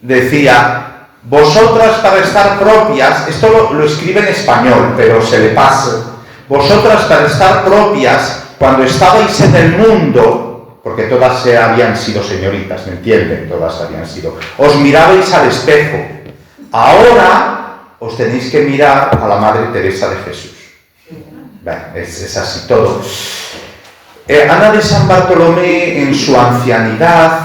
decía, vosotras para estar propias, esto lo escribe en español, pero se le pasa, vosotras para estar propias, cuando estabais en el mundo, porque todas habían sido señoritas, ¿me entienden? Todas habían sido, os mirabais al espejo. Ahora os tenéis que mirar a la Madre Teresa de Jesús. Bueno, es así todo. Ana de San Bartolomé, en su ancianidad,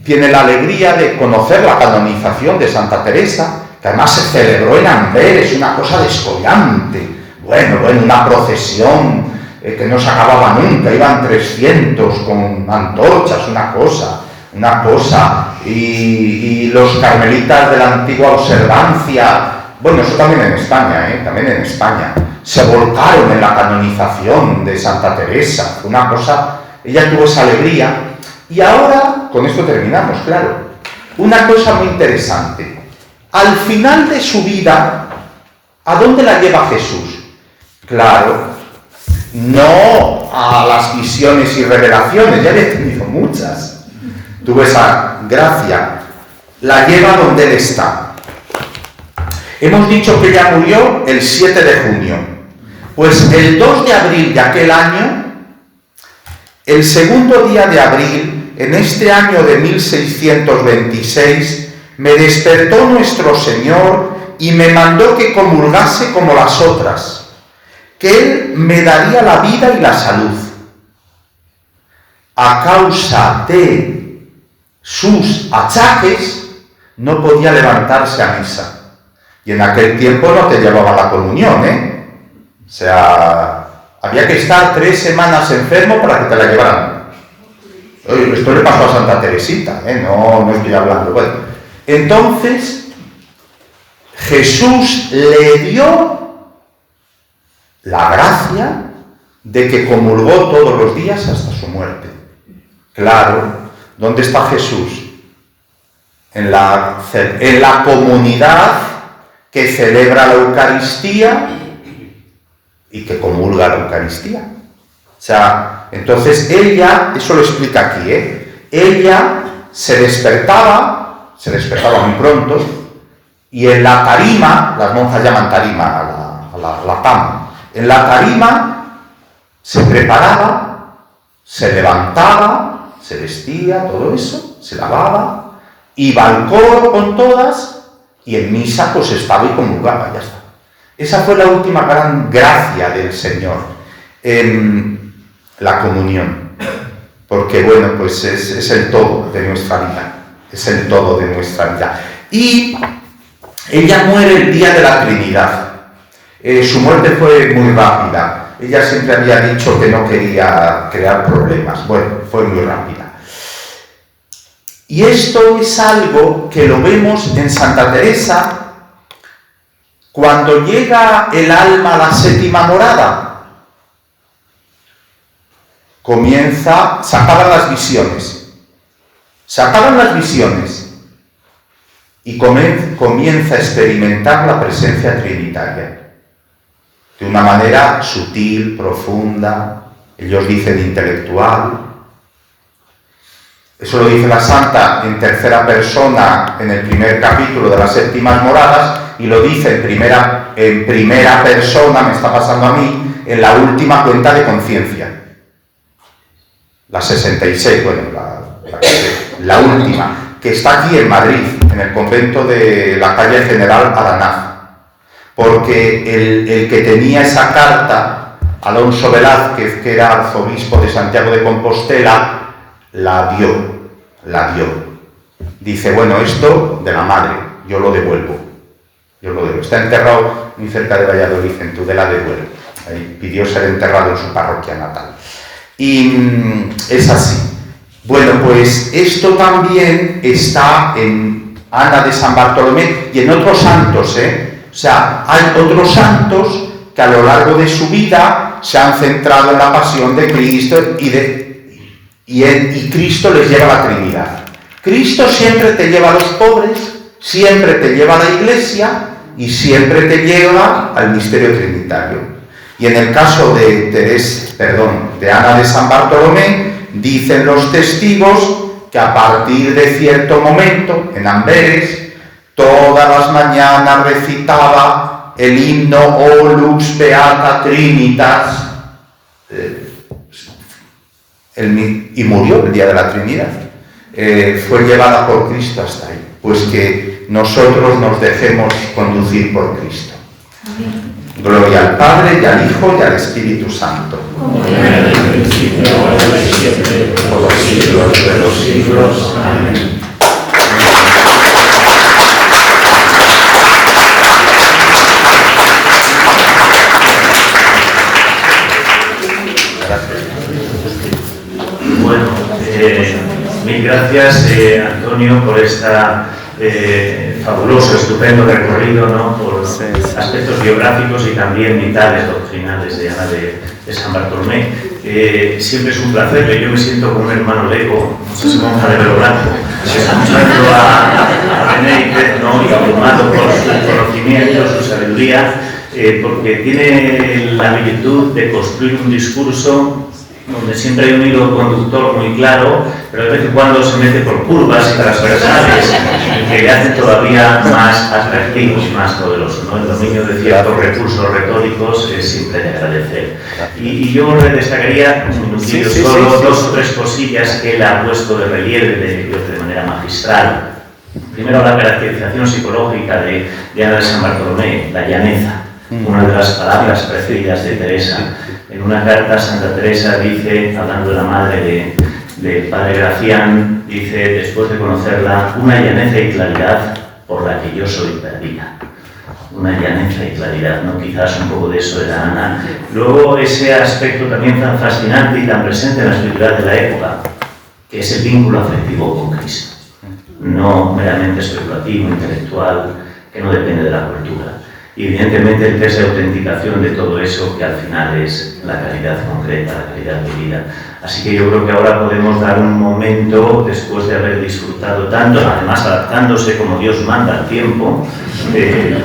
tiene la alegría de conocer la canonización de Santa Teresa, que además se celebró en Amberes, una cosa descollante. Bueno, una procesión que no se acababa nunca, iban 300 con antorchas, una cosa. Y los carmelitas de la antigua observancia, bueno, eso también en España, se volcaron en la canonización de Santa Teresa, una cosa, ella tuvo esa alegría. Y ahora, con esto terminamos, claro, una cosa muy interesante. Al final de su vida, ¿a dónde la lleva Jesús? Claro, no a las visiones y revelaciones, ya había tenido muchas. Tuvo esa gracia, la lleva donde él está. Hemos dicho que ella murió el 7 de junio. Pues el 2 de abril de aquel año, el segundo día de abril, en este año de 1626, me despertó nuestro Señor y me mandó que comulgase como las otras, que Él me daría la vida y la salud. A causa de sus achaques, no podía levantarse a misa. Y en aquel tiempo no te llevaba la comunión, O sea, había que estar 3 semanas enfermo para que te la llevaran. Esto le pasó a Santa Teresita, no estoy hablando. Bueno, entonces, Jesús le dio la gracia de que comulgó todos los días hasta su muerte. Claro, ¿dónde está Jesús? En la comunidad que celebra la Eucaristía y que comulga la Eucaristía. O sea, entonces ella, eso lo explica aquí, ella se despertaba muy pronto, y en la tarima, las monjas llaman tarima a la cama, en la tarima se preparaba, se levantaba, se vestía, todo eso, se lavaba, iba al coro con todas, y en misa pues estaba y comulgaba, ya está. Esa fue la última gran gracia del Señor, la comunión, porque bueno, pues es el todo de nuestra vida, Y ella muere el día de la Trinidad. Su muerte fue muy rápida. Ella siempre había dicho que no quería crear problemas. Bueno, fue muy rápida. Y esto es algo que lo vemos en Santa Teresa cuando llega el alma a la séptima morada. Se acaban las visiones y comienza a experimentar la presencia trinitaria de una manera sutil, profunda, ellos dicen intelectual. Eso lo dice la Santa en tercera persona en el primer capítulo de las séptimas moradas, y lo dice en primera persona, me está pasando a mí, en la última cuenta de conciencia. La 66, bueno, la última, que está aquí en Madrid, en el convento de la calle General Aranaz. Porque el que tenía esa carta, Alonso Velázquez, que era arzobispo de Santiago de Compostela, la dio. Dice, bueno, esto de la madre, yo lo devuelvo. Está enterrado muy cerca de Valladolid, en Tudela de Duero. Ahí pidió ser enterrado en su parroquia natal. Y es así. Bueno, pues esto también está en Ana de San Bartolomé y en otros santos, O sea, hay otros santos que a lo largo de su vida se han centrado en la pasión de Cristo y Cristo les lleva a la Trinidad. Cristo siempre te lleva a los pobres, siempre te lleva a la Iglesia y siempre te lleva al misterio trinitario. Y en el caso de Ana de San Bartolomé, dicen los testigos que a partir de cierto momento, en Amberes, todas las mañanas recitaba el himno O Lux Beata Trinitas, y murió el día de la Trinidad. Fue llevada por Cristo hasta ahí. Pues que nosotros nos dejemos conducir por Cristo. Amén. Gloria al Padre, y al Hijo, y al Espíritu Santo. Como era en el principio, ahora y siempre, por los siglos de los siglos. Amén. Bueno, mil gracias, Antonio, por esta fabuloso, estupendo recorrido, ¿no?, por aspectos biográficos y también vitales, doctrinales de Ana de San Bartolomé. Siempre es un placer, yo me siento como un hermano Leco, no sé si monja de velo blanco, escuchando a Benítez, ¿no?, y abrumado por su conocimiento, su sabiduría, porque tiene la virtud de construir un discurso donde siempre hay un hilo conductor muy claro, pero de vez en cuando se mete por curvas y transversales que le hacen todavía más atractivos y más poderosos, ¿no? El dominio de ciertos recursos retóricos es siempre de agradecer. Y yo destacaría un minutillo solo dos o tres cosillas que él ha puesto de relieve de manera magistral. Primero, la caracterización psicológica de Ana de San Bartolomé, la llaneza, una de las palabras preferidas de Teresa. En una carta, Santa Teresa dice, hablando de la madre del padre Gracián, dice, después de conocerla, una llaneza y claridad por la que yo soy perdida. Una llaneza y claridad, ¿no? Quizás un poco de eso era Ana. Luego, ese aspecto también tan fascinante y tan presente en la espiritualidad de la época, que es el vínculo afectivo con Cristo. No meramente especulativo, intelectual, que no depende de la cultura. Y evidentemente el test de autenticación de todo eso, que al final es la caridad concreta, la caridad de vida. Así que yo creo que ahora podemos dar un momento, después de haber disfrutado tanto, además adaptándose como Dios manda al tiempo,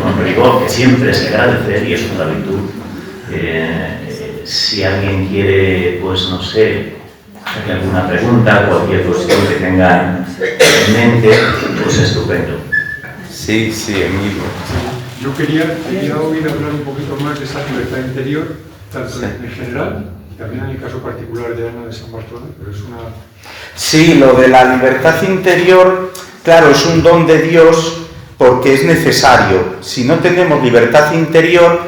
con rigor, que siempre es agradecer, y es otra virtud. Si alguien quiere, pues no sé, hacerle alguna pregunta, cualquier cuestión que tengan en mente, pues estupendo. Sí, Emilio. Yo quería oír hablar un poquito más de esa libertad interior, tanto en general, también en el caso particular de Ana de San Bartolomé, pero es una... Sí, lo de la libertad interior, claro, es un don de Dios porque es necesario. Si no tenemos libertad interior,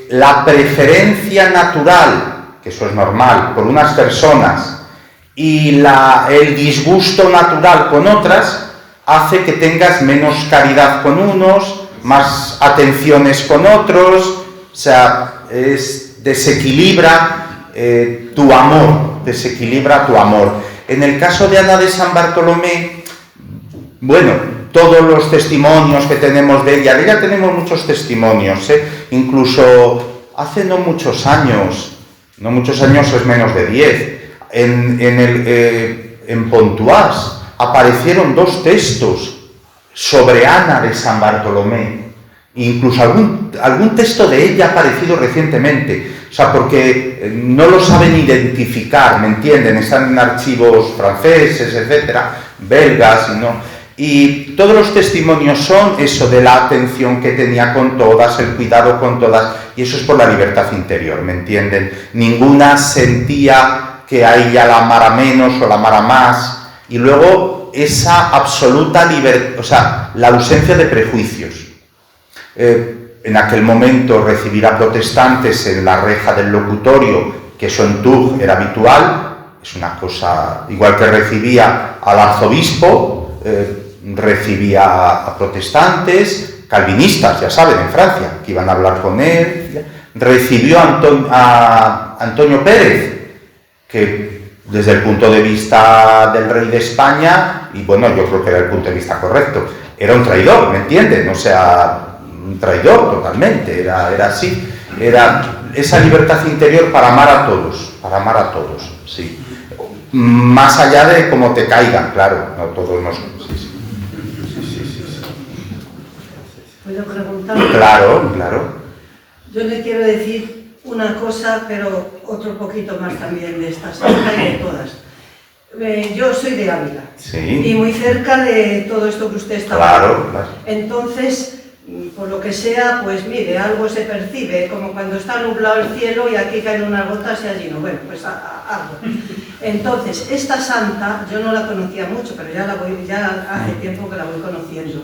la preferencia natural, que eso es normal, por unas personas, y el disgusto natural con otras, hace que tengas menos caridad con unos, más atenciones con otros, o sea, desequilibra tu amor, En el caso de Ana de San Bartolomé, bueno, todos los testimonios que tenemos de ella tenemos muchos testimonios, incluso hace no muchos años es menos de 10, en Pontoise aparecieron 2 textos sobre Ana de San Bartolomé, incluso algún texto de ella ha aparecido recientemente, o sea, porque no lo saben identificar, ¿me entienden? Están en archivos franceses, etcétera, belgas, ¿no? Y todos los testimonios son eso de la atención que tenía con todas, el cuidado con todas, y eso es por la libertad interior, ¿me entienden? Ninguna sentía que a ella la amara menos o la amara más, y luego esa absoluta libertad, o sea, la ausencia de prejuicios. En aquel momento recibir a protestantes en la reja del locutorio, que eso en Tours era habitual, es una cosa, igual que recibía al arzobispo, recibía a protestantes, calvinistas, ya saben, en Francia, que iban a hablar con él. Recibió a Antonio Pérez, que desde el punto de vista del rey de España, y bueno, yo creo que era el punto de vista correcto, era un traidor, ¿me entienden? O sea, un traidor totalmente, era así. Era esa libertad interior para amar a todos, sí. Más allá de cómo te caigan, claro, no todos nos... Sí. ¿Puedo preguntar? Claro. Yo le quiero decir una cosa, pero otro poquito más también de esta santa y de todas. Yo soy de Ávila, sí, y muy cerca de todo esto que usted está hablando. Claro. Entonces, por lo que sea, pues mire, algo se percibe, como cuando está nublado el cielo y aquí caen unas gotas y allí no, bueno, pues algo. Entonces, esta santa, yo no la conocía mucho, pero ya hace tiempo que la voy conociendo.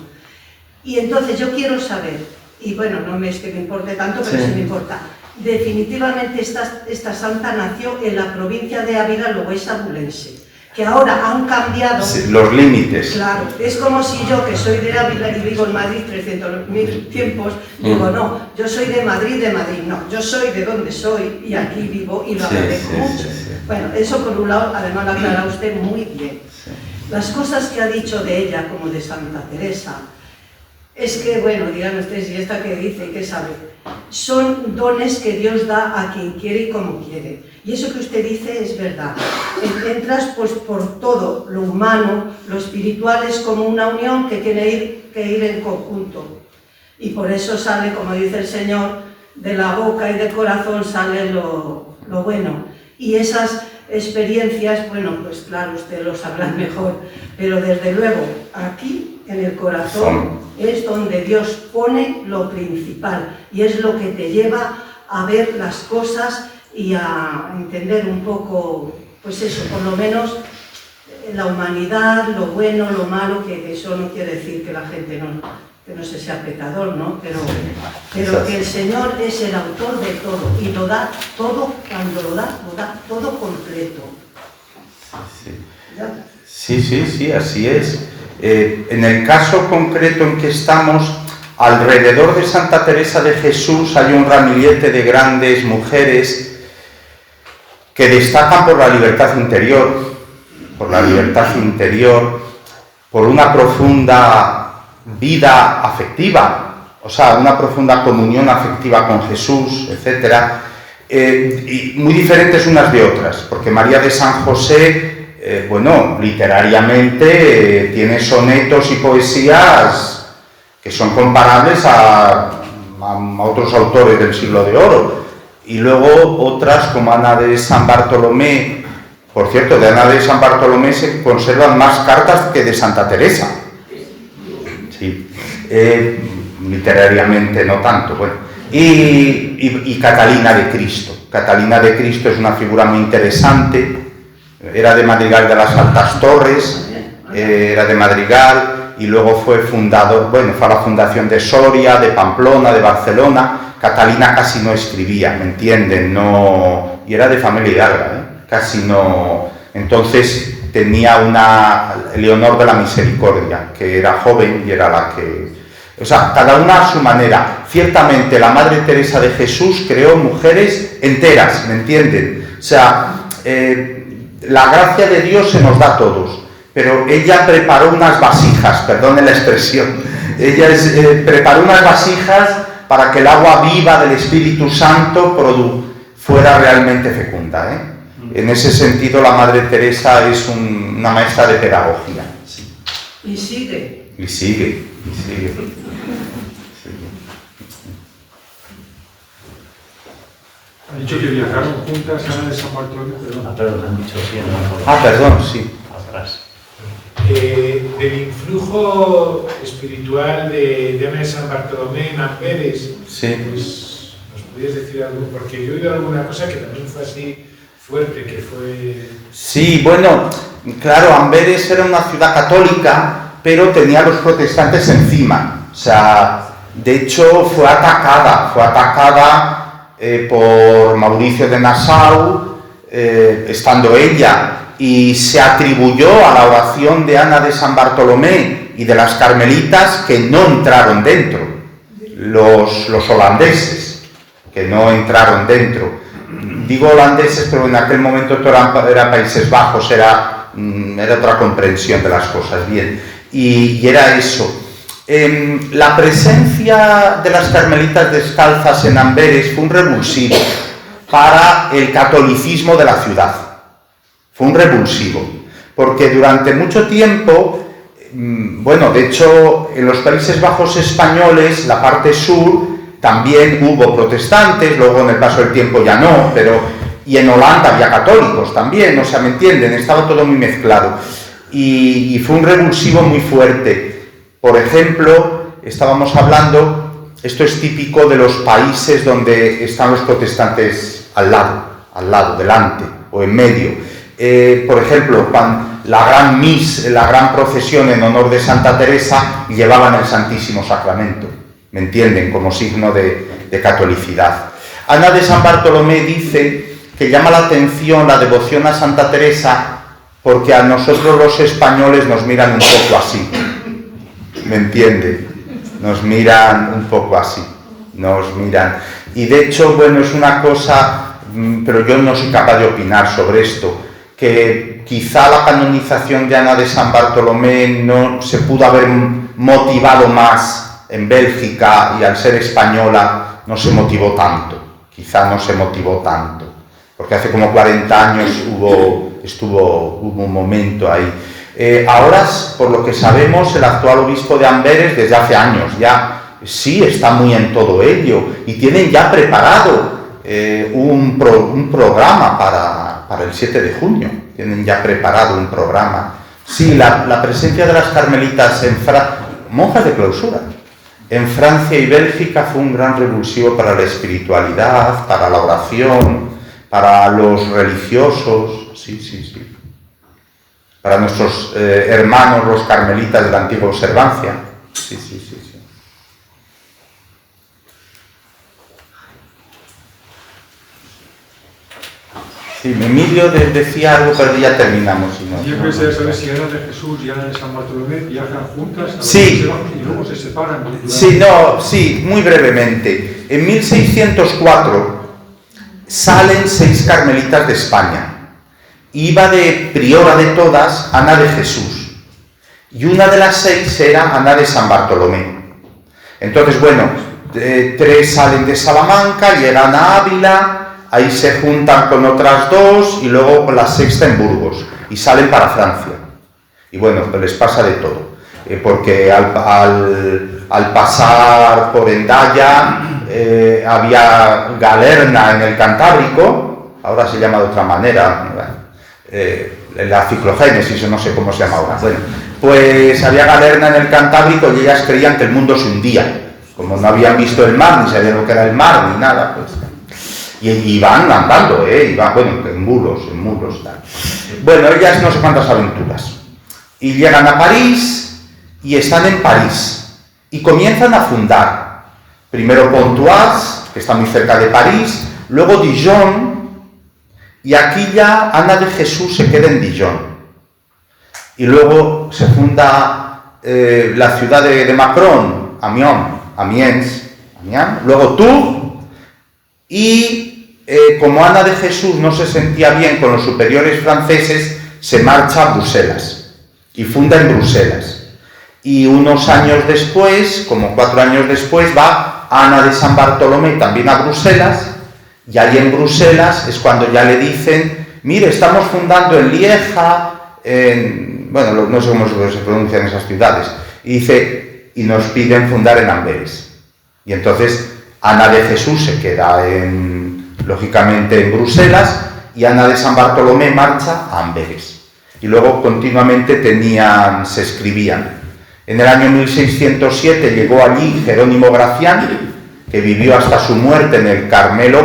Y entonces yo quiero saber, y bueno, no es que me importe tanto, pero sí me importa. Definitivamente esta santa nació en la provincia de Ávila, luego es abulense, que ahora han cambiado los límites. Claro, es como si yo, que soy de Ávila y vivo en Madrid 300.000 tiempos, digo, no, yo soy de Madrid, no, yo soy de donde soy y aquí vivo y lo agradezco mucho. Bueno, eso por un lado, además lo aclara usted muy bien. Las cosas que ha dicho de ella, como de Santa Teresa, es que, bueno, digan ustedes, ¿y esta qué dice y qué sabe? Son dones que Dios da a quien quiere y como quiere. Y eso que usted dice es verdad. Entras pues por todo, lo humano, lo espiritual es como una unión que tiene que ir en conjunto. Y por eso sale, como dice el Señor, de la boca y del corazón sale lo bueno. Y esas experiencias, bueno, pues claro, usted lo sabrá mejor, pero desde luego aquí en el corazón es donde Dios pone lo principal y es lo que te lleva a ver las cosas y a entender un poco, pues eso, por lo menos la humanidad, lo bueno, lo malo, que eso no quiere decir que la gente no se sea pecador, ¿no? Pero que el Señor es el autor de todo y lo da todo, cuando lo da todo completo. Sí, así es. En el caso concreto en que estamos, alrededor de Santa Teresa de Jesús hay un ramillete de grandes mujeres que destacan por la libertad interior, por una profunda vida afectiva, o sea, una profunda comunión afectiva con Jesús, etc. Y muy diferentes unas de otras, porque María de San José, bueno, literariamente tiene sonetos y poesías que son comparables a otros autores del siglo de oro. Y luego otras como Ana de San Bartolomé. Por cierto, de Ana de San Bartolomé se conservan más cartas que de Santa Teresa. Sí. Literariamente no tanto. Bueno. Y Catalina de Cristo. Catalina de Cristo es una figura muy interesante. Era de Madrigal de las Altas Torres, era de Madrigal, y luego fue fundador, bueno, fue a la fundación de Soria, de Pamplona, de Barcelona. Catalina casi no escribía, ¿me entienden? No, y era de familia hidalga, casi no. Entonces tenía una Leonor de la Misericordia, que era joven y era la que... O sea, cada una a su manera. Ciertamente la Madre Teresa de Jesús creó mujeres enteras, ¿me entienden? O sea, la gracia de Dios se nos da a todos, pero ella preparó unas vasijas, perdonen la expresión, ella preparó unas vasijas para que el agua viva del Espíritu Santo fuera realmente fecunda. En ese sentido, la Madre Teresa es una maestra de pedagogía. Sí. Y sigue. Y sigue. Ha dicho que viajaron juntas a Ana de San Bartolomé, perdón, han dicho bien. Perdón, sí. Atrás. Del influjo espiritual de Ana de San Bartolomé en Amberes, sí. Pues, ¿nos podrías decir algo? Porque yo he oído alguna cosa que también fue así fuerte, que fue... Sí, bueno, claro, Amberes era una ciudad católica, pero tenía a los protestantes encima. O sea, de hecho fue atacada por Mauricio de Nassau, estando ella, y se atribuyó a la oración de Ana de San Bartolomé y de las carmelitas que no entraron dentro, los holandeses, que no entraron dentro. Digo holandeses, pero en aquel momento era Países Bajos, era otra comprensión de las cosas, bien, y era eso. La presencia de las carmelitas descalzas en Amberes fue un revulsivo para el catolicismo de la ciudad. Fue un revulsivo, porque durante mucho tiempo, bueno, de hecho, en los Países Bajos españoles, la parte sur, también hubo protestantes, luego en el paso del tiempo ya no, y en Holanda había católicos también, o sea, ¿me entienden? Estaba todo muy mezclado. Y fue un revulsivo muy fuerte. Por ejemplo, estábamos hablando, esto es típico de los países donde están los protestantes al lado, delante o en medio. Por ejemplo, cuando la gran procesión en honor de Santa Teresa, llevaban el Santísimo Sacramento. ¿me entienden? Como signo de catolicidad. Ana de San Bartolomé dice que llama la atención la devoción a Santa Teresa porque a nosotros los españoles nos miran un poco así, ¿me entiende? Nos miran un poco así, nos miran. Y de hecho, bueno, es una cosa, pero yo no soy capaz de opinar sobre esto, que quizá la canonización de Ana de San Bartolomé no se pudo haber motivado más en Bélgica y al ser española no se motivó tanto, quizá no se motivó tanto, porque hace como 40 años hubo un momento ahí. Ahora, por lo que sabemos, el actual obispo de Amberes desde hace años ya sí está muy en todo ello y tienen ya preparado un programa para el 7 de junio. Tienen ya preparado un programa. Sí, la presencia de las carmelitas monjas de clausura, en Francia y Bélgica fue un gran revulsivo para la espiritualidad, para la oración, para los religiosos. Sí. Para nuestros hermanos los carmelitas de la antigua observancia. Sí. Sí, Emilio decía algo, pero ya terminamos. Yo quisiera saber si Ana de Jesús y Ana de San Bartolomé viajan juntas sí. Y luego se separan. Sí, muy brevemente. En 1604 salen 6 carmelitas de España. Iba de priora de todas Ana de Jesús. Y una de las 6 era Ana de San Bartolomé. Entonces, bueno, 3 salen de Salamanca, llegan a Ávila. Ahí se juntan con otras 2 y luego con la 6ª en Burgos y salen para Francia. Y bueno, pues les pasa de todo, porque al pasar por Hendaya había Galerna en el Cantábrico, ahora se llama de otra manera, la ciclogénesis, no sé cómo se llama ahora. Bueno, pues había Galerna en el Cantábrico y ellas creían que el mundo se hundía. Como no habían visto el mar, ni sabían lo que era el mar, ni nada, pues... Y van andando, bueno, en mulos, tal. Bueno, ellas no sé cuántas aventuras. Y llegan a París, y están en París. Y comienzan a fundar. Primero Pontoise, que está muy cerca de París, luego Dijon, y aquí ya Ana de Jesús se queda en Dijon. Y luego se funda la ciudad de Macron, Amiens, luego Tours, y como Ana de Jesús no se sentía bien con los superiores franceses, se marcha a Bruselas y funda en Bruselas. Y unos años después, como 4 años después, va Ana de San Bartolomé también a Bruselas, y ahí en Bruselas es cuando ya le dicen, mire, estamos fundando en Lieja, bueno, no sé cómo se pronuncian esas ciudades, y dice, y nos piden fundar en Amberes. Y entonces Ana de Jesús se queda lógicamente en Bruselas, y Ana de San Bartolomé marcha a Amberes. Y luego continuamente se escribían. En el año 1607 llegó allí Jerónimo Gracián, que vivió hasta su muerte en el Carmelo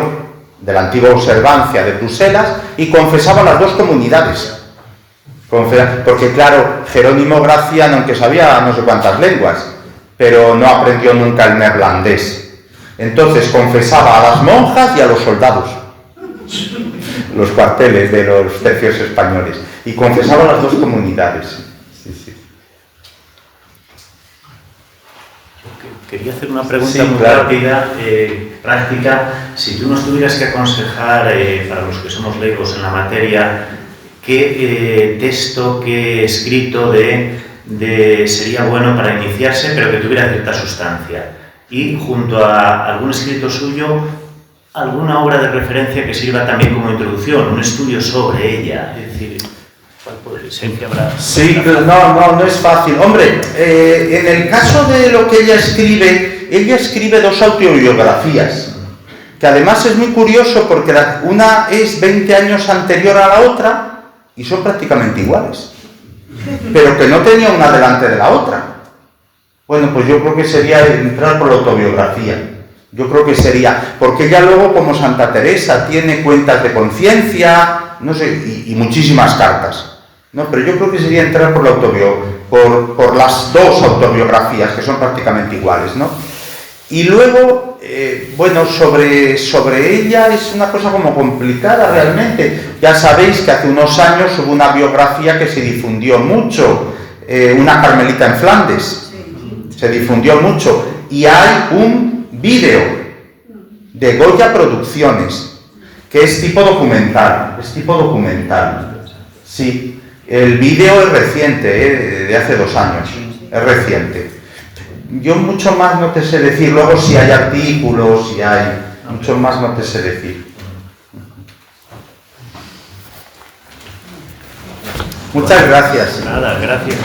de la antigua observancia de Bruselas, y confesaba las 2 comunidades. Porque claro, Jerónimo Gracián, aunque sabía no sé cuántas lenguas, pero no aprendió nunca el neerlandés. Entonces confesaba a las monjas y a los soldados, los cuarteles de los tercios españoles, y confesaba a las 2 comunidades. Sí. Quería hacer una pregunta muy rápida, práctica. Si tú nos tuvieras que aconsejar, para los que somos laicos en la materia, qué texto, qué escrito sería bueno para iniciarse, pero que tuviera cierta sustancia. Y junto a algún escrito suyo, alguna obra de referencia que sirva también como introducción, un estudio sobre ella. Es decir, ¿cuál podría ser que habrá? Sí, pero no es fácil. Hombre, en el caso de lo que ella escribe 2 autobiografías, que además es muy curioso porque una es 20 años anterior a la otra y son prácticamente iguales, pero que no tenía una delante de la otra. Bueno, pues yo creo que sería entrar por la autobiografía. Yo creo que sería, porque ella luego, como Santa Teresa, tiene cuentas de conciencia, no sé, y muchísimas cartas, ¿no? Pero yo creo que sería entrar por la por las 2 autobiografías, que son prácticamente iguales, ¿no? Y luego, bueno, sobre ella es una cosa como complicada realmente. Ya sabéis que hace unos años hubo una biografía que se difundió mucho, una carmelita en Flandes, se difundió mucho, y hay un vídeo de Goya Producciones, que es tipo documental, Sí, el vídeo es reciente, de hace 2 años, es reciente. Yo mucho más no te sé decir, luego si hay artículos, mucho más no te sé decir. Muchas gracias. Nada, gracias.